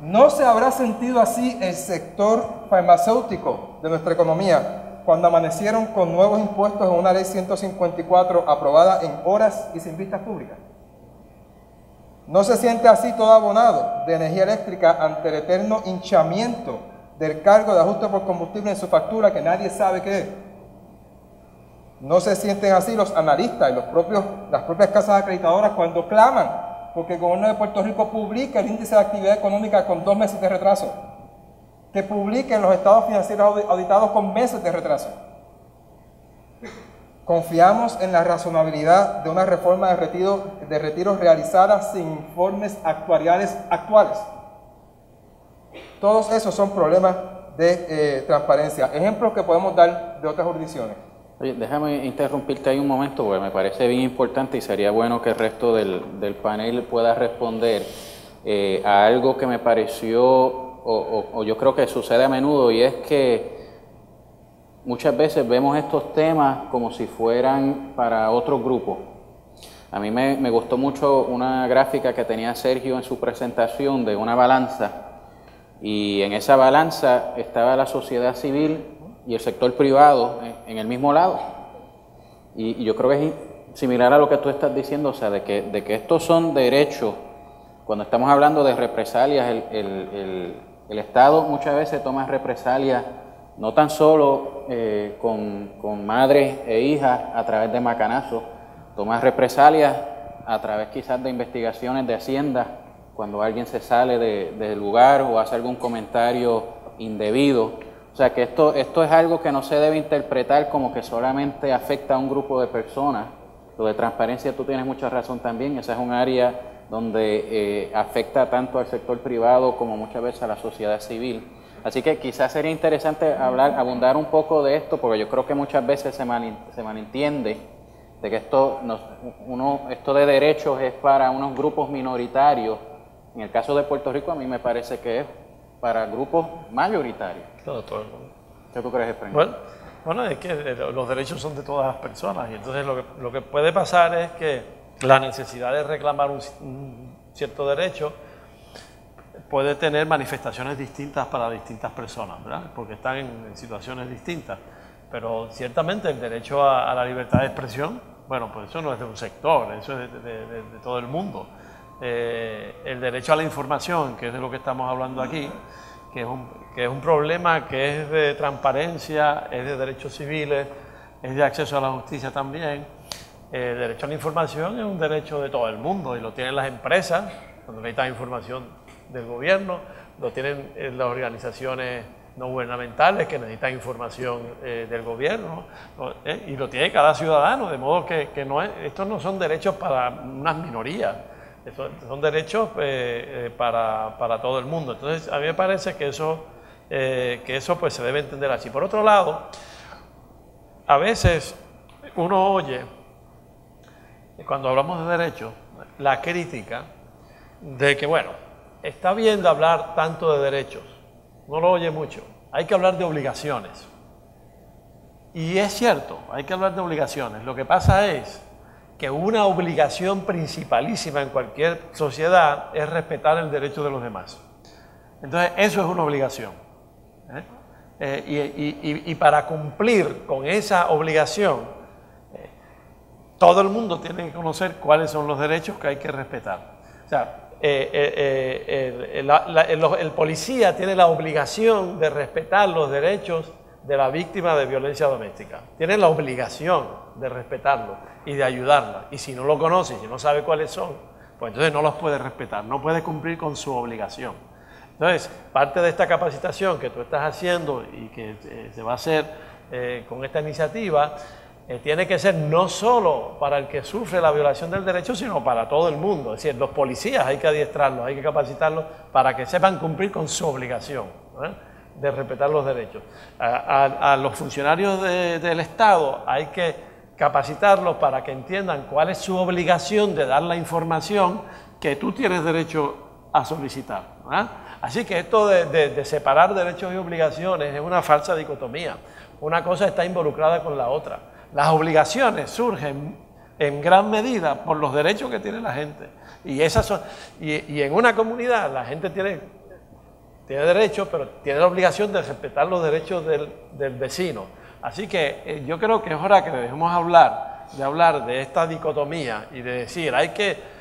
¿No se habrá sentido así el sector farmacéutico de nuestra economía cuando amanecieron con nuevos impuestos en una ley 154 aprobada en horas y sin vistas públicas? ¿No se siente así todo abonado de energía eléctrica ante el eterno hinchamiento del cargo de ajuste por combustible en su factura que nadie sabe qué es? ¿No se sienten así los analistas y las propias casas acreditadoras cuando claman porque el gobierno de Puerto Rico publica el índice de actividad económica con 2 meses de retraso? Que publiquen los estados financieros auditados con meses de retraso. Confiamos en la razonabilidad de una reforma de retiros realizada sin informes actuariales actuales. Todos esos son problemas de transparencia. Ejemplos que podemos dar de otras jurisdicciones. Oye, déjame interrumpirte ahí un momento porque me parece bien importante y sería bueno que el resto del panel pueda responder a algo que me pareció o yo creo que sucede a menudo, y es que muchas veces vemos estos temas como si fueran para otro grupo. A mí me gustó mucho una gráfica que tenía Sergio en su presentación de una balanza, y en esa balanza estaba la sociedad civil y el sector privado en el mismo lado. Y yo creo que es similar a lo que tú estás diciendo, o sea, de que estos son derechos. Cuando estamos hablando de represalias, el Estado muchas veces toma represalias no tan solo con madres e hijas a través de macanazos, toma represalias a través quizás de investigaciones de Hacienda, cuando alguien se sale del lugar o hace algún comentario indebido. O sea que esto es algo que no se debe interpretar como que solamente afecta a un grupo de personas. Lo de transparencia, tú tienes mucha razón también, esa es un área donde afecta tanto al sector privado como muchas veces a la sociedad civil. Así que quizás sería interesante abundar un poco de esto, porque yo creo que muchas veces se malentiende de que esto de derechos es para unos grupos minoritarios. En el caso de Puerto Rico, a mí me parece que es para grupos mayoritarios. Todo el mundo. ¿Qué tú crees, Efraín? Bueno, es que los derechos son de todas las personas, y entonces lo que puede pasar es que la necesidad de reclamar un cierto derecho puede tener manifestaciones distintas para distintas personas, ¿verdad? Porque están en situaciones distintas. Pero ciertamente el derecho a la libertad de expresión, bueno, pues eso no es de un sector, eso es de todo el mundo. El derecho a la información, que es de lo que estamos hablando aquí, que es un problema que es de transparencia, es de derechos civiles, es de acceso a la justicia también. El derecho a la información es un derecho de todo el mundo y lo tienen las empresas cuando necesitan información del gobierno, lo tienen las organizaciones no gubernamentales que necesitan información del gobierno, y lo tiene cada ciudadano, de modo que estos no son derechos para unas minorías. Son derechos para todo el mundo. Entonces, a mí me parece que eso pues se debe entender así. Por otro lado, a veces uno oye, cuando hablamos de derechos, la crítica de que, bueno, está bien de hablar tanto de derechos, no lo oye mucho, hay que hablar de obligaciones. Y es cierto, hay que hablar de obligaciones. Lo que pasa es que una obligación principalísima en cualquier sociedad es respetar el derecho de los demás. Entonces, eso es una obligación. Y para cumplir con esa obligación, todo el mundo tiene que conocer cuáles son los derechos que hay que respetar. O sea, el policía tiene la obligación de respetar los derechos de la víctima de violencia doméstica. Tiene la obligación de respetarlo y de ayudarla. Y si no lo conoce, si no sabe cuáles son, pues entonces no los puede respetar, no puede cumplir con su obligación. Entonces, parte de esta capacitación que tú estás haciendo y que se va a hacer con esta iniciativa, tiene que ser no solo para el que sufre la violación del derecho, sino para todo el mundo. Es decir, los policías hay que adiestrarlos, hay que capacitarlos para que sepan cumplir con su obligación, de respetar los derechos. A los funcionarios del Estado hay que capacitarlos para que entiendan cuál es su obligación de dar la información que tú tienes derecho a solicitar, ¿verdad? Así que esto de separar derechos y obligaciones es una falsa dicotomía. Una cosa está involucrada con la otra. Las obligaciones surgen en gran medida por los derechos que tiene la gente. Y en una comunidad la gente tiene tiene derechos, pero tiene la obligación de respetar los derechos del vecino. Así que yo creo que es hora que dejemos de hablar de esta dicotomía y de decir, hay que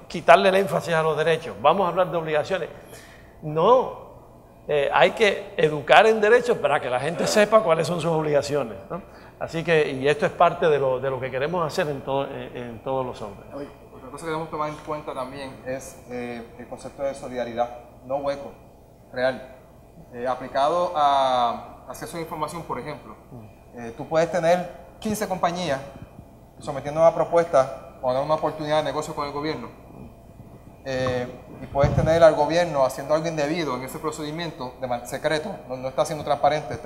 quitarle el énfasis a los derechos, vamos a hablar de obligaciones. No, hay que educar en derechos para que la gente sepa cuáles son sus obligaciones, ¿no? Así que, y esto es parte de lo que queremos hacer en todos los hombres. Otra cosa que debemos tomar en cuenta también es el concepto de solidaridad, no hueco, real. Aplicado a acceso a información, por ejemplo, tú puedes tener 15 compañías sometiendo una propuesta o una oportunidad de negocio con el gobierno, y puedes tener al gobierno haciendo algo indebido en ese procedimiento de secreto, no está siendo transparente,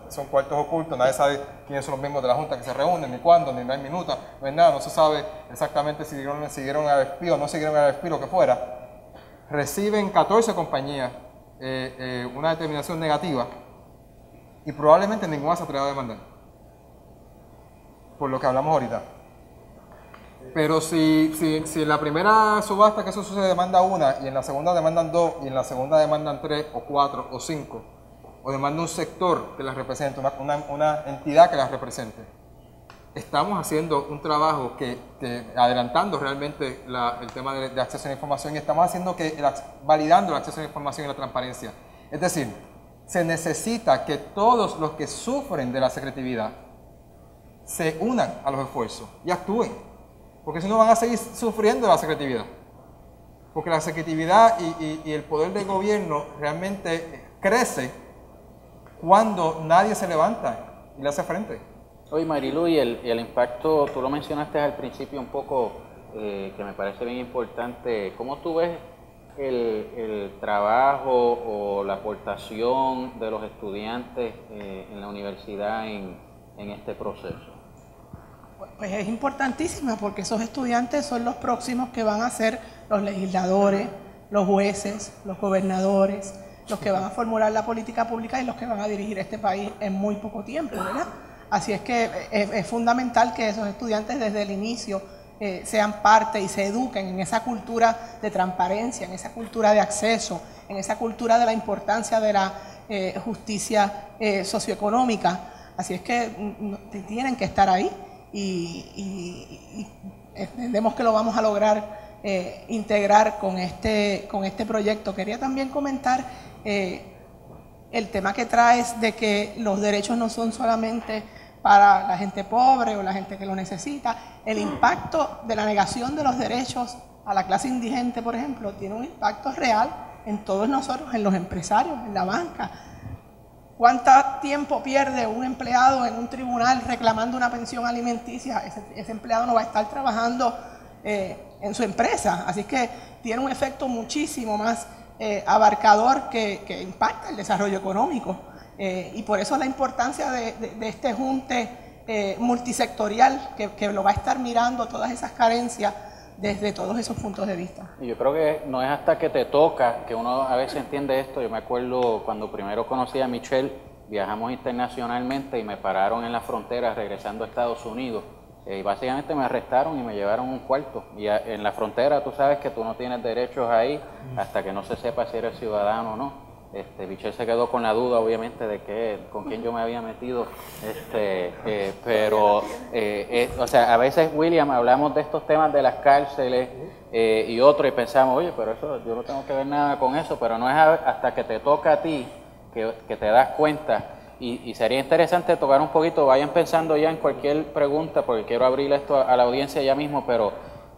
son cuartos ocultos, nadie sabe quiénes son los miembros de la Junta que se reúnen, ni cuándo, ni no hay minuta, no hay nada, no se sabe exactamente si siguieron al RFP o no siguieron al RFP, lo que fuera. Reciben 14 compañías una determinación negativa y probablemente ninguna se atreva a demandar, por lo que hablamos ahorita. Pero si en la primera subasta que eso sucede demanda una, y en la segunda demandan dos, y en la segunda demandan 3 o 4 o 5, o demanda un sector que las represente, una entidad que las represente, estamos haciendo un trabajo que adelantando realmente el tema de acceso a la información, y estamos haciendo validando el acceso a la información y la transparencia. Es decir, se necesita que todos los que sufren de la secretividad se unan a los esfuerzos y actúen. Porque si no van a seguir sufriendo la secretividad. Porque la secretividad y el poder del gobierno realmente crece cuando nadie se levanta y le hace frente. Oye, Marilu, y el impacto, tú lo mencionaste al principio un poco, que me parece bien importante. ¿Cómo tú ves el trabajo o la aportación de los estudiantes en la universidad en este proceso? Pues es importantísima, porque esos estudiantes son los próximos que van a ser los legisladores, los jueces, los gobernadores, los que van a formular la política pública y los que van a dirigir este país en muy poco tiempo, ¿verdad? Así es que es fundamental que esos estudiantes desde el inicio sean parte y se eduquen en esa cultura de transparencia, en esa cultura de acceso, en esa cultura de la importancia de la justicia socioeconómica. Así es que tienen que estar ahí. Y entendemos que lo vamos a lograr integrar con este proyecto. Quería también comentar el tema que traes de que los derechos no son solamente para la gente pobre o la gente que lo necesita. El impacto de la negación de los derechos a la clase indigente, por ejemplo, tiene un impacto real en todos nosotros, en los empresarios, en la banca. ¿Cuánto tiempo pierde un empleado en un tribunal reclamando una pensión alimenticia? Ese empleado no va a estar trabajando en su empresa. Así que tiene un efecto muchísimo más abarcador que impacta el desarrollo económico. Y por eso la importancia de este junte multisectorial que lo va a estar mirando todas esas carencias desde todos esos puntos de vista. Y yo creo que no es hasta que te toca que uno a veces entiende esto. Yo me acuerdo cuando primero conocí a Michelle, viajamos internacionalmente y me pararon en la frontera regresando a Estados Unidos. Y básicamente me arrestaron y me llevaron a un cuarto. Y en la frontera tú sabes que tú no tienes derechos ahí hasta que no se sepa si eres ciudadano o no. Michelle se quedó con la duda, obviamente, de con quién yo me había metido, pero o sea, a veces, William, hablamos de estos temas de las cárceles y otros y pensamos, oye, pero eso yo no tengo que ver nada con eso, pero no es hasta que te toca a ti que te das cuenta. Y sería interesante tocar un poquito, vayan pensando ya en cualquier pregunta, porque quiero abrir esto a la audiencia ya mismo, pero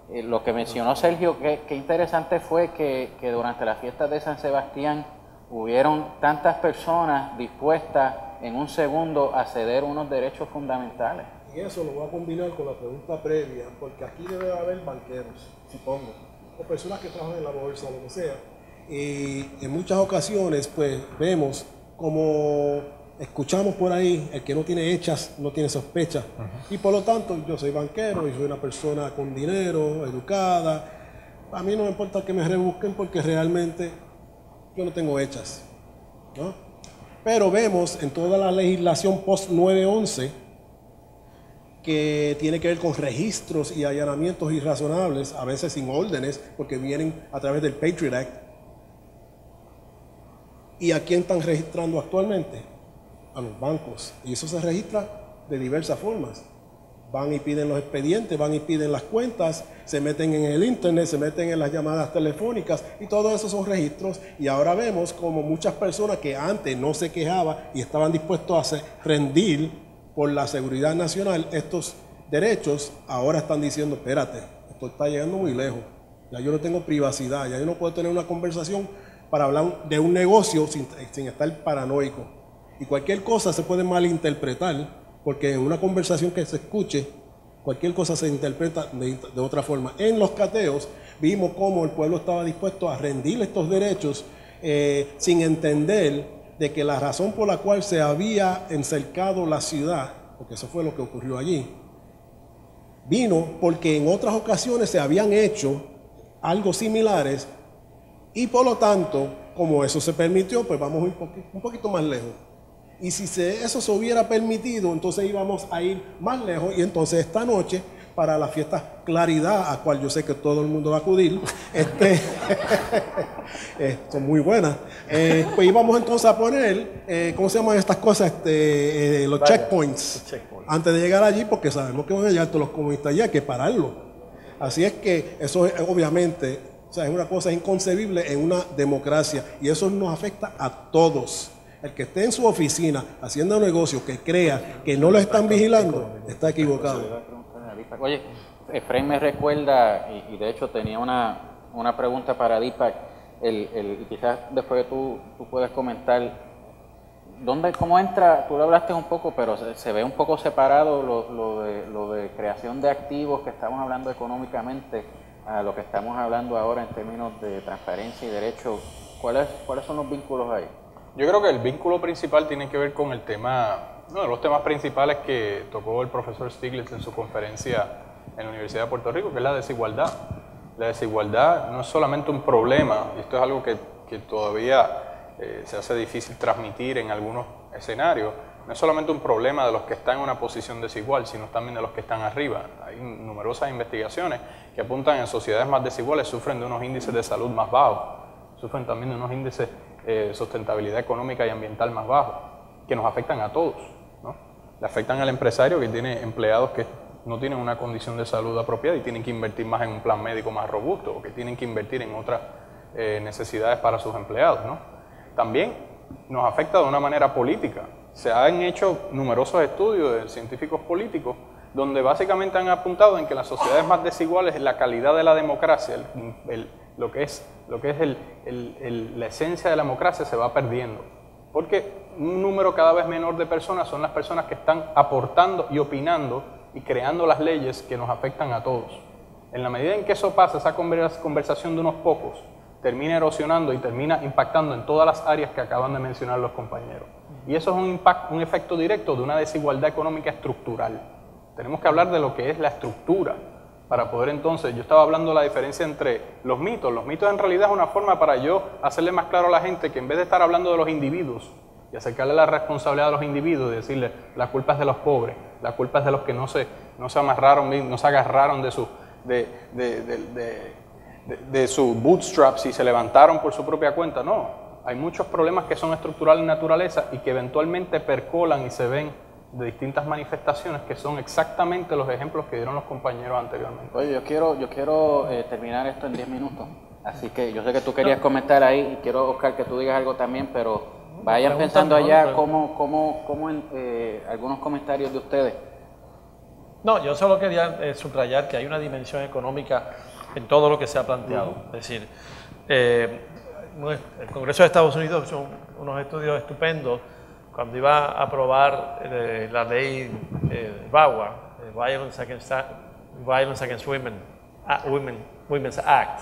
lo que mencionó Sergio, qué interesante fue que durante las fiestas de San Sebastián hubieron tantas personas dispuestas en un segundo a ceder unos derechos fundamentales. Y eso lo voy a combinar con la pregunta previa, porque aquí debe haber banqueros, supongo, o personas que trabajan en la bolsa, lo que sea. Y en muchas ocasiones, pues, vemos como escuchamos por ahí, el que no tiene hechas no tiene sospechas. Y por lo tanto, yo soy banquero y soy una persona con dinero, educada. A mí no me importa que me rebusquen porque realmente yo no tengo hechas, ¿no? Pero vemos en toda la legislación post-9/11 que tiene que ver con registros y allanamientos irrazonables, a veces sin órdenes, porque vienen a través del Patriot Act. ¿Y a quién están registrando actualmente? A los bancos. Y eso se registra de diversas formas. Van y piden los expedientes, van y piden las cuentas, se meten en el internet, se meten en las llamadas telefónicas y todo eso son registros. Y ahora vemos como muchas personas que antes no se quejaban y estaban dispuestos a rendir por la seguridad nacional estos derechos, ahora están diciendo, espérate, esto está llegando muy lejos, ya yo no tengo privacidad, ya yo no puedo tener una conversación para hablar de un negocio sin estar paranoico. Y cualquier cosa se puede malinterpretar, porque en una conversación que se escuche, cualquier cosa se interpreta de otra forma. En los cateos vimos cómo el pueblo estaba dispuesto a rendir estos derechos sin entender de que la razón por la cual se había encercado la ciudad, porque eso fue lo que ocurrió allí, vino porque en otras ocasiones se habían hecho algo similares y por lo tanto, como eso se permitió, pues vamos un poquito más lejos. Y si eso se hubiera permitido, entonces íbamos a ir más lejos. Y entonces esta noche, para la fiesta Claridad, a cual yo sé que todo el mundo va a acudir, son muy buenas, pues íbamos entonces a poner, ¿cómo se llaman estas cosas? Los checkpoints. Antes de llegar allí, porque sabemos que van a llegar todos los comunistas allí, hay que pararlo. Así es que eso es, obviamente, o sea, es una cosa inconcebible en una democracia. Y eso nos afecta a todos. El que esté en su oficina haciendo negocios que crea que no lo están vigilando, está equivocado. Oye, Efraín me recuerda, y de hecho tenía una pregunta para Deepak, y quizás después tú puedes comentar, ¿cómo entra? Tú lo hablaste un poco, pero se ve un poco separado lo de creación de activos que estamos hablando económicamente a lo que estamos hablando ahora en términos de transparencia y derecho. ¿Cuáles son los vínculos ahí? Yo creo que el vínculo principal tiene que ver con el tema, uno de los temas principales que tocó el profesor Stiglitz en su conferencia en la Universidad de Puerto Rico, que es la desigualdad. La desigualdad no es solamente un problema, y esto es algo que todavía se hace difícil transmitir en algunos escenarios, no es solamente un problema de los que están en una posición desigual, sino también de los que están arriba. Hay numerosas investigaciones que apuntan en sociedades más desiguales, sufren de unos índices de salud más bajos, sufren también de unos índices de sustentabilidad económica y ambiental más bajos, que nos afectan a todos, ¿no? Le afectan al empresario que tiene empleados que no tienen una condición de salud apropiada y tienen que invertir más en un plan médico más robusto, o que tienen que invertir en otras necesidades para sus empleados, ¿no? También nos afecta de una manera política. Se han hecho numerosos estudios de científicos políticos donde básicamente han apuntado en que las sociedades más desiguales, la calidad de la democracia, lo que es la esencia de la democracia se va perdiendo. Porque un número cada vez menor de personas son las personas que están aportando y opinando y creando las leyes que nos afectan a todos. En la medida en que eso pasa, esa conversación de unos pocos termina erosionando y termina impactando en todas las áreas que acaban de mencionar los compañeros. Y eso es un efecto directo de una desigualdad económica estructural. Tenemos que hablar de lo que es la estructura para poder entonces, yo estaba hablando de la diferencia entre los mitos. Los mitos en realidad es una forma para yo hacerle más claro a la gente que en vez de estar hablando de los individuos y acercarle la responsabilidad a los individuos y decirle la culpa es de los pobres, la culpa es de los que no se amarraron, no se agarraron de sus bootstraps y se levantaron por su propia cuenta. No, hay muchos problemas que son estructurales en naturaleza y que eventualmente percolan y se ven de distintas manifestaciones que son exactamente los ejemplos que dieron los compañeros anteriormente. Oye, yo quiero terminar esto en 10 minutos, así que yo sé que tú querías comentar ahí y quiero, Oscar, que tú digas algo también, pero vayan pensando allá algunos comentarios de ustedes. No, yo solo quería subrayar que hay una dimensión económica en todo lo que se ha planteado. Es decir, el Congreso de Estados Unidos hizo unos estudios estupendos cuando iba a aprobar la ley VAWA, Violence Against Women's Act,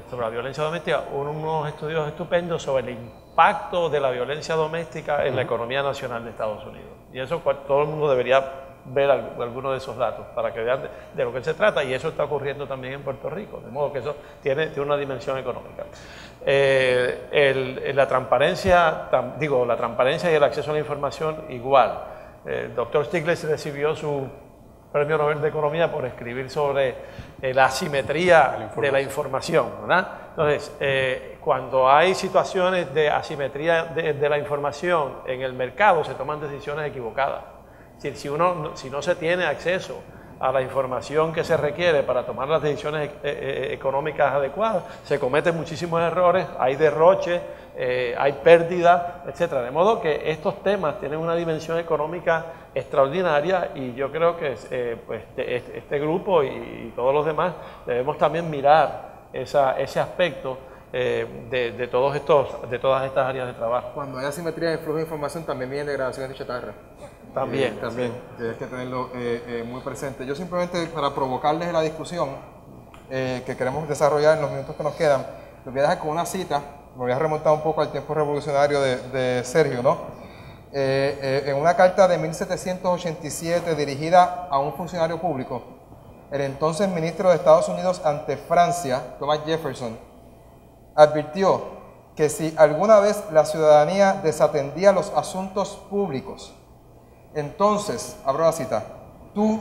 sobre la violencia doméstica, unos estudios estupendos sobre el impacto de la violencia doméstica en la economía nacional de Estados Unidos. Y eso todo el mundo debería ver algunos de esos datos para que vean de lo que se trata, y eso está ocurriendo también en Puerto Rico, de modo que eso tiene una dimensión económica. La transparencia y el acceso a la información igual. El doctor Stiglitz recibió su Premio Nobel de Economía por escribir sobre la asimetría de la información, ¿verdad? Entonces, cuando hay situaciones de asimetría de la información en el mercado, se toman decisiones equivocadas. Si no se tiene acceso a la información que se requiere para tomar las decisiones económicas adecuadas, se cometen muchísimos errores, hay derroche, hay pérdida, etcétera. De modo que estos temas tienen una dimensión económica extraordinaria y yo creo que pues, este grupo y todos los demás debemos también mirar ese aspecto de todas estas áreas de trabajo. Cuando hay asimetría en el flujo de información, también viene degradación de chatarra. También. Tienes que tenerlo muy presente. Yo simplemente, para provocarles la discusión que queremos desarrollar en los minutos que nos quedan, les voy a dejar con una cita, me voy a remontar un poco al tiempo revolucionario de Sergio, ¿no? En una carta de 1787 dirigida a un funcionario público, el entonces ministro de Estados Unidos ante Francia, Thomas Jefferson, advirtió que si alguna vez la ciudadanía desatendía los asuntos públicos, entonces, abro la cita, tú,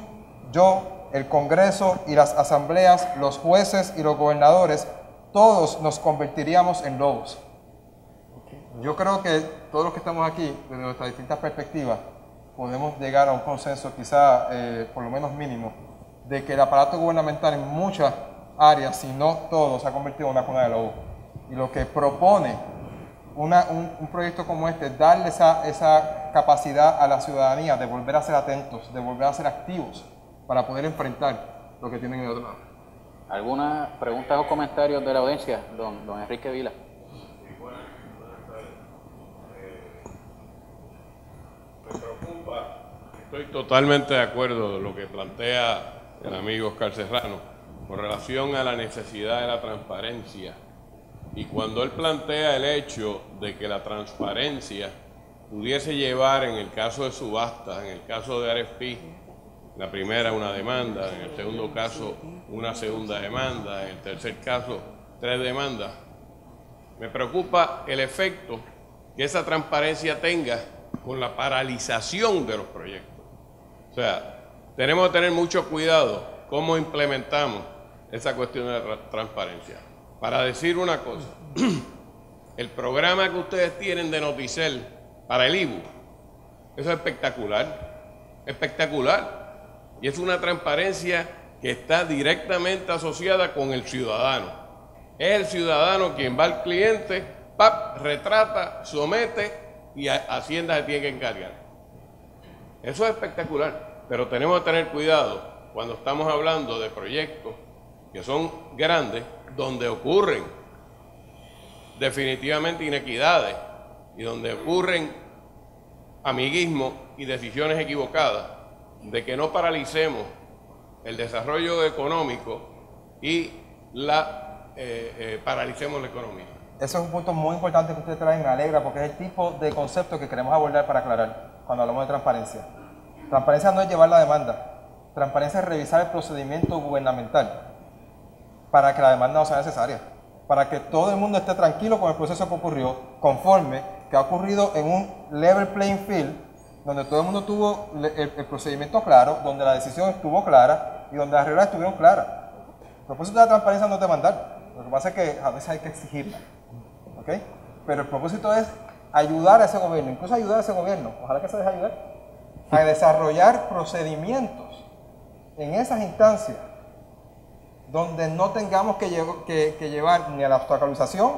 yo, el Congreso y las asambleas, los jueces y los gobernadores, todos nos convertiríamos en lobos. Yo creo que todos los que estamos aquí, desde nuestras distintas perspectivas, podemos llegar a un consenso, quizá por lo menos mínimo, de que el aparato gubernamental en muchas áreas, si no todo, se ha convertido en una cuna de lobos. Y lo que propone un proyecto como este, darle esa capacidad a la ciudadanía de volver a ser atentos, de volver a ser activos para poder enfrentar lo que tienen en el otro lado. ¿Algunas preguntas o comentarios de la audiencia? Don Enrique Vila. Me preocupa, estoy totalmente de acuerdo con lo que plantea el amigo Oscar Serrano con relación a la necesidad de la transparencia. Y cuando él plantea el hecho de que la transparencia pudiese llevar, en el caso de subastas, en el caso de RFP, la primera una demanda, en el segundo caso una segunda demanda, en el tercer caso 3 demandas, me preocupa el efecto que esa transparencia tenga con la paralización de los proyectos. O sea, tenemos que tener mucho cuidado cómo implementamos esa cuestión de la transparencia. Para decir una cosa, el programa que ustedes tienen de Noticel para el IBU, eso es espectacular, y es una transparencia que está directamente asociada con el ciudadano. Es el ciudadano quien va al cliente, retrata, somete y Hacienda se tiene que encargar. Eso es espectacular, pero tenemos que tener cuidado cuando estamos hablando de proyectos que son grandes, donde ocurren definitivamente inequidades y donde ocurren amiguismo y decisiones equivocadas, de que no paralicemos el desarrollo económico y paralicemos la economía. Eso es un punto muy importante que usted trae, me alegra, porque es el tipo de concepto que queremos abordar para aclarar cuando hablamos de transparencia. Transparencia no es llevar la demanda, transparencia es revisar el procedimiento gubernamental para que la demanda no sea necesaria, para que todo el mundo esté tranquilo con el proceso que ocurrió, conforme que ha ocurrido en un level playing field, donde todo el mundo tuvo el procedimiento claro, donde la decisión estuvo clara y donde las reglas estuvieron claras. El propósito de la transparencia no es demandar, lo que pasa es que a veces hay que exigirla, ¿ok? Pero el propósito es ayudar a ese gobierno, incluso ayudar a ese gobierno, ojalá que se deje ayudar, a desarrollar procedimientos en esas instancias donde no tengamos que llevar ni a la obstaculización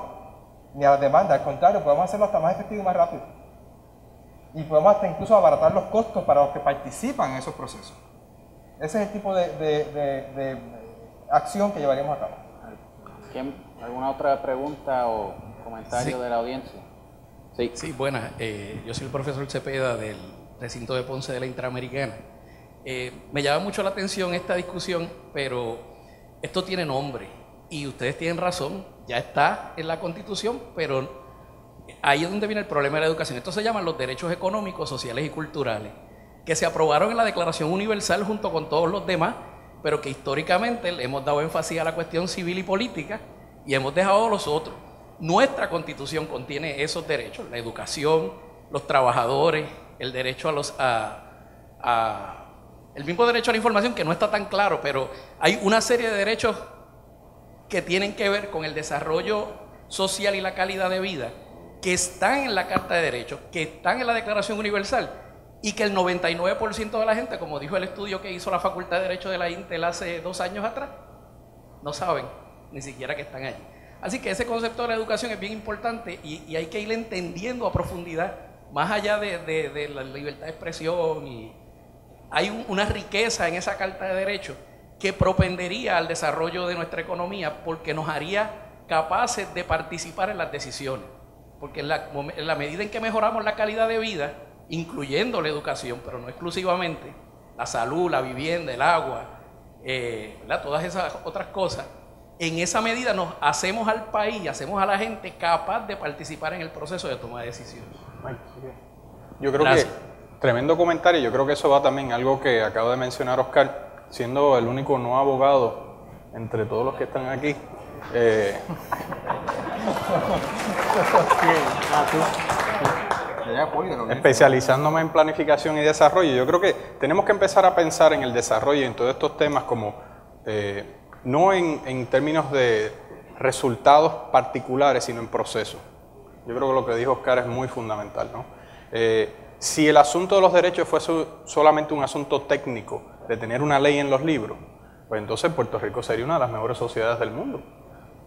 ni a la demanda, al contrario, podemos hacerlo hasta más efectivo y más rápido. Y podemos hasta incluso abaratar los costos para los que participan en esos procesos. Ese es el tipo de acción que llevaríamos a cabo. ¿Alguna otra pregunta o comentario de la audiencia? Sí, buenas. Yo soy el profesor Cepeda del recinto de Ponce de la Interamericana. Me llama mucho la atención esta discusión, pero esto tiene nombre y ustedes tienen razón, ya está en la Constitución, pero ahí es donde viene el problema de la educación. Esto se llaman los derechos económicos, sociales y culturales, que se aprobaron en la Declaración Universal junto con todos los demás, pero que históricamente le hemos dado énfasis a la cuestión civil y política y hemos dejado los otros. Nuestra Constitución contiene esos derechos, la educación, los trabajadores, el derecho el mismo derecho a la información, que no está tan claro, pero hay una serie de derechos que tienen que ver con el desarrollo social y la calidad de vida, que están en la Carta de Derechos, que están en la Declaración Universal, y que el 99% de la gente, como dijo el estudio que hizo la Facultad de Derecho de la Intel hace 2 años atrás, no saben ni siquiera que están allí. Así que ese concepto de la educación es bien importante y hay que ir entendiendo a profundidad, más allá de la libertad de expresión, y hay una riqueza en esa Carta de Derechos que propendería al desarrollo de nuestra economía, porque nos haría capaces de participar en las decisiones. Porque en la medida en que mejoramos la calidad de vida, incluyendo la educación, pero no exclusivamente, la salud, la vivienda, el agua, todas esas otras cosas, en esa medida nos hacemos al país, hacemos a la gente capaz de participar en el proceso de toma de decisiones. Yo creo que, tremendo comentario, yo creo que eso va también, algo que acaba de mencionar Oscar, siendo el único no abogado entre todos los que están aquí. Especializándome en planificación y desarrollo, yo creo que tenemos que empezar a pensar en el desarrollo y en todos estos temas como no en términos de resultados particulares, sino en procesos. Yo creo que lo que dijo Oscar es muy fundamental, ¿no? Si el asunto de los derechos fuese solamente un asunto técnico de tener una ley en los libros, pues entonces Puerto Rico sería una de las mejores sociedades del mundo,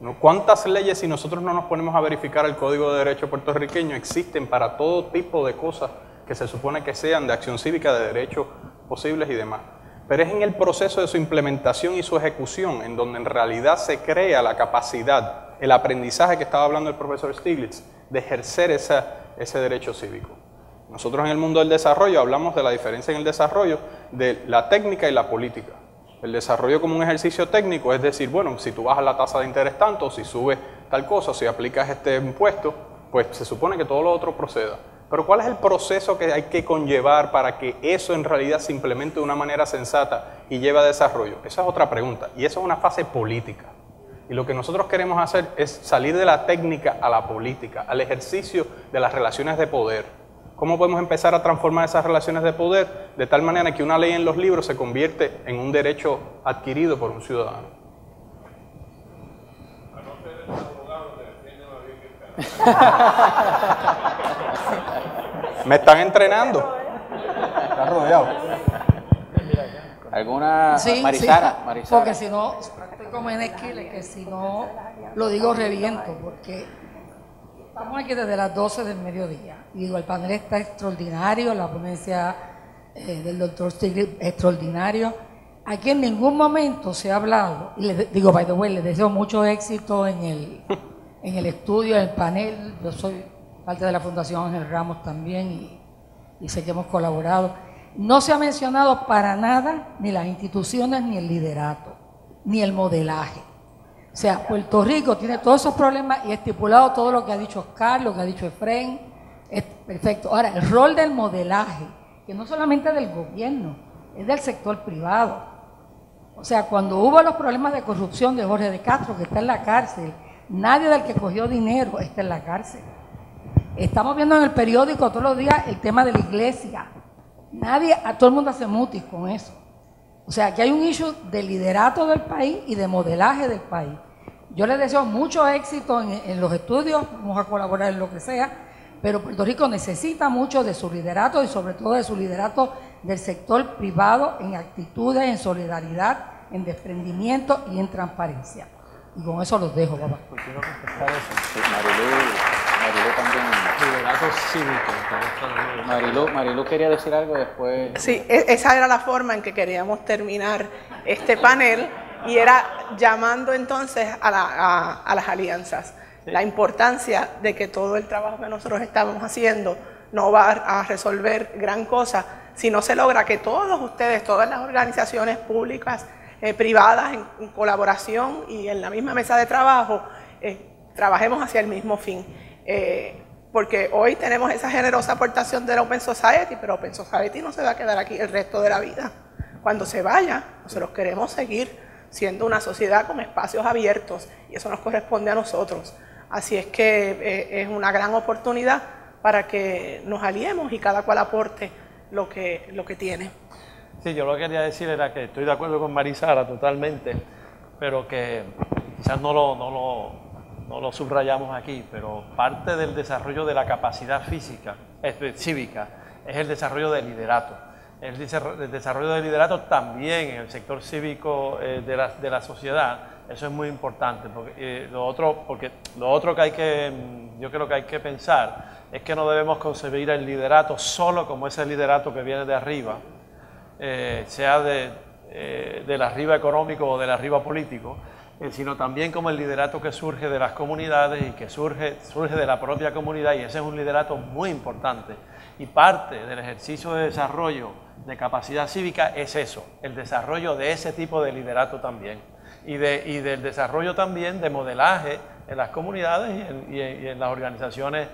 ¿no? ¿Cuántas leyes, si nosotros no nos ponemos a verificar el Código de Derecho puertorriqueño, existen para todo tipo de cosas que se supone que sean de acción cívica, de derechos posibles y demás? Pero es en el proceso de su implementación y su ejecución en donde en realidad se crea la capacidad, el aprendizaje que estaba hablando el profesor Stiglitz, de ejercer ese derecho cívico. Nosotros en el mundo del desarrollo hablamos de la diferencia en el desarrollo de la técnica y la política. El desarrollo como un ejercicio técnico es decir, bueno, si tú bajas la tasa de interés tanto, si subes tal cosa, si aplicas este impuesto, pues se supone que todo lo otro proceda. Pero ¿cuál es el proceso que hay que conllevar para que eso en realidad se implemente de una manera sensata y lleve a desarrollo? Esa es otra pregunta, y eso es una fase política. Y lo que nosotros queremos hacer es salir de la técnica a la política, al ejercicio de las relaciones de poder. ¿Cómo podemos empezar a transformar esas relaciones de poder de tal manera que una ley en los libros se convierte en un derecho adquirido por un ciudadano? A no ser el abogado que defiende la bien. Me están entrenando. Está rodeado. ¿Alguna? Sí, Marisara, sí, Marisara. porque si no, estoy como en Esquiles, que si no lo digo reviento, porque estamos aquí desde las 12 del mediodía. Y digo, el panel está extraordinario, la ponencia del doctor Stiglitz extraordinario. Aquí en ningún momento se ha hablado, y les digo, by the way, les deseo mucho éxito en el estudio, en el panel. Yo soy parte de la Fundación Ángel Ramos también y sé que hemos colaborado. No se ha mencionado para nada ni las instituciones, ni el liderato, ni el modelaje. O sea, Puerto Rico tiene todos esos problemas y estipulado todo lo que ha dicho Oscar, lo que ha dicho Efraín. Es perfecto. Ahora, el rol del modelaje, que no solamente es del gobierno, es del sector privado. O sea, cuando hubo los problemas de corrupción de Jorge de Castro, que está en la cárcel, nadie del que cogió dinero está en la cárcel. Estamos viendo en el periódico todos los días el tema de la iglesia. Todo el mundo hace mutis con eso. O sea, aquí hay un issue de liderato del país y de modelaje del país. Yo les deseo mucho éxito en los estudios, vamos a colaborar en lo que sea, pero Puerto Rico necesita mucho de su liderato y sobre todo de su liderato del sector privado en actitudes, en solidaridad, en desprendimiento y en transparencia. Y con eso los dejo, papá. Sí, Marilú también. Liderato cívico. Marilú quería decir algo después. Sí, esa era la forma en que queríamos terminar este panel y era llamando entonces a las alianzas. La importancia de que todo el trabajo que nosotros estamos haciendo no va a resolver gran cosa si no se logra que todos ustedes, todas las organizaciones públicas, privadas, en colaboración y en la misma mesa de trabajo, trabajemos hacia el mismo fin. Porque hoy tenemos esa generosa aportación de la Open Society, pero Open Society no se va a quedar aquí el resto de la vida. Cuando se vaya, nosotros queremos seguir siendo una sociedad con espacios abiertos y eso nos corresponde a nosotros. Así es que es una gran oportunidad para que nos aliemos y cada cual aporte lo que tiene. Sí, yo lo que quería decir era que estoy de acuerdo con Marisara totalmente, pero que quizás no lo subrayamos aquí, pero parte del desarrollo de la capacidad física, cívica, es el desarrollo del liderato. El desarrollo del liderato también en el sector cívico de la sociedad, eso es muy importante, porque lo otro que yo creo que hay que pensar es que no debemos concebir el liderato solo como ese liderato que viene de arriba, sea del arriba económico o del arriba político, sino también como el liderato que surge de las comunidades y que surge de la propia comunidad, y ese es un liderato muy importante. Y parte del ejercicio de desarrollo de capacidad cívica es eso, el desarrollo de ese tipo de liderato también, y del desarrollo también de modelaje en las comunidades y en las organizaciones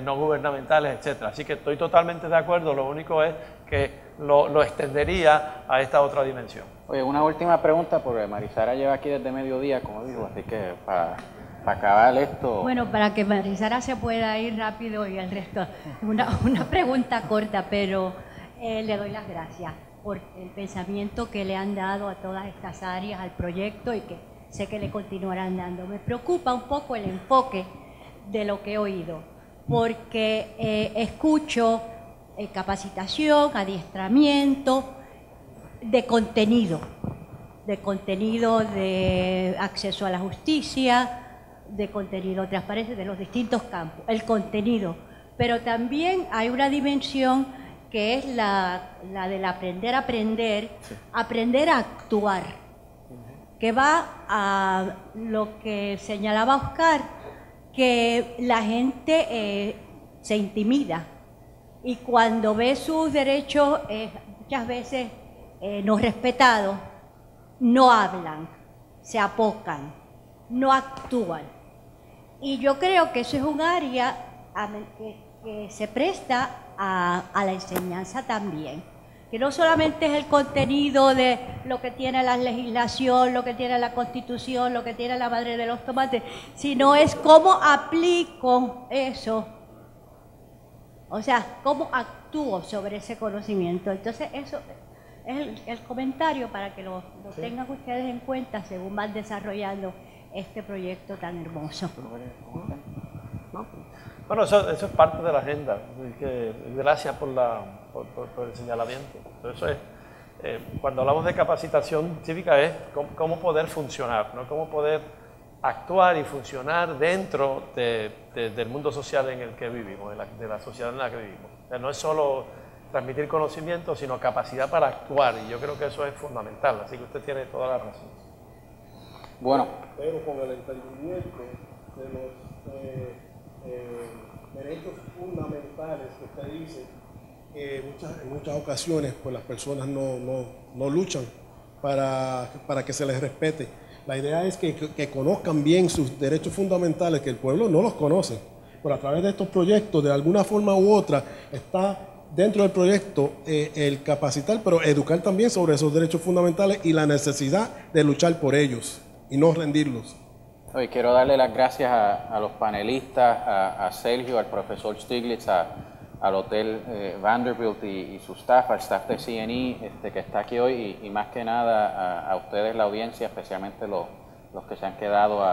no gubernamentales, etcétera. Así que estoy totalmente de acuerdo, lo único es que lo extendería a esta otra dimensión. Oye, una última pregunta, porque Marisara lleva aquí desde mediodía, como digo, así que para acabar esto... Bueno, para que Marisara se pueda ir rápido y el resto, una pregunta corta, pero le doy las gracias por el pensamiento que le han dado a todas estas áreas, al proyecto, y que sé que le continuarán dando. Me preocupa un poco el enfoque de lo que he oído, porque escucho capacitación, adiestramiento, de contenido de acceso a la justicia, de contenido transparente de los distintos campos, el contenido, pero también hay una dimensión que es la del aprender a aprender, aprender a actuar, que va a lo que señalaba Oscar, que la gente se intimida y cuando ve sus derechos muchas veces no respetados, no hablan, se apocan, no actúan. Y yo creo que eso es un área que se presta a la enseñanza también, que no solamente es el contenido de lo que tiene la legislación, lo que tiene la Constitución, lo que tiene la madre de los tomates, sino es cómo aplico eso, o sea, cómo actúo sobre ese conocimiento. Entonces eso es el comentario para que lo tengan ustedes en cuenta según van desarrollando este proyecto tan hermoso. Bueno, eso es parte de la agenda. Gracias por el señalamiento. Eso es, cuando hablamos de capacitación cívica es cómo poder funcionar, ¿no? Cómo poder actuar y funcionar dentro del mundo social en el que vivimos, de la sociedad en la que vivimos. O sea, no es solo transmitir conocimiento, sino capacidad para actuar, y yo creo que eso es fundamental, así que usted tiene toda la razón. Bueno. Pero con el entendimiento de los derechos fundamentales que usted dice, que en muchas ocasiones pues las personas no luchan para que se les respete. La idea es que conozcan bien sus derechos fundamentales, que el pueblo no los conoce, pero a través de estos proyectos, de alguna forma u otra, está dentro del proyecto el capacitar, pero educar también sobre esos derechos fundamentales y la necesidad de luchar por ellos y no rendirlos. Hoy quiero darle las gracias a los panelistas, a Sergio, al profesor Stiglitz, al Hotel Vanderbilt y su staff, al staff de CNE que está aquí hoy, y más que nada a ustedes, la audiencia, especialmente los que se han quedado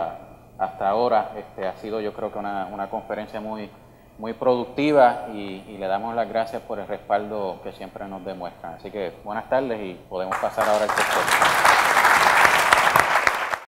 hasta ahora. Ha sido, yo creo que una conferencia muy productiva, y le damos las gracias por el respaldo que siempre nos demuestran. Así que buenas tardes y podemos pasar ahora al sector.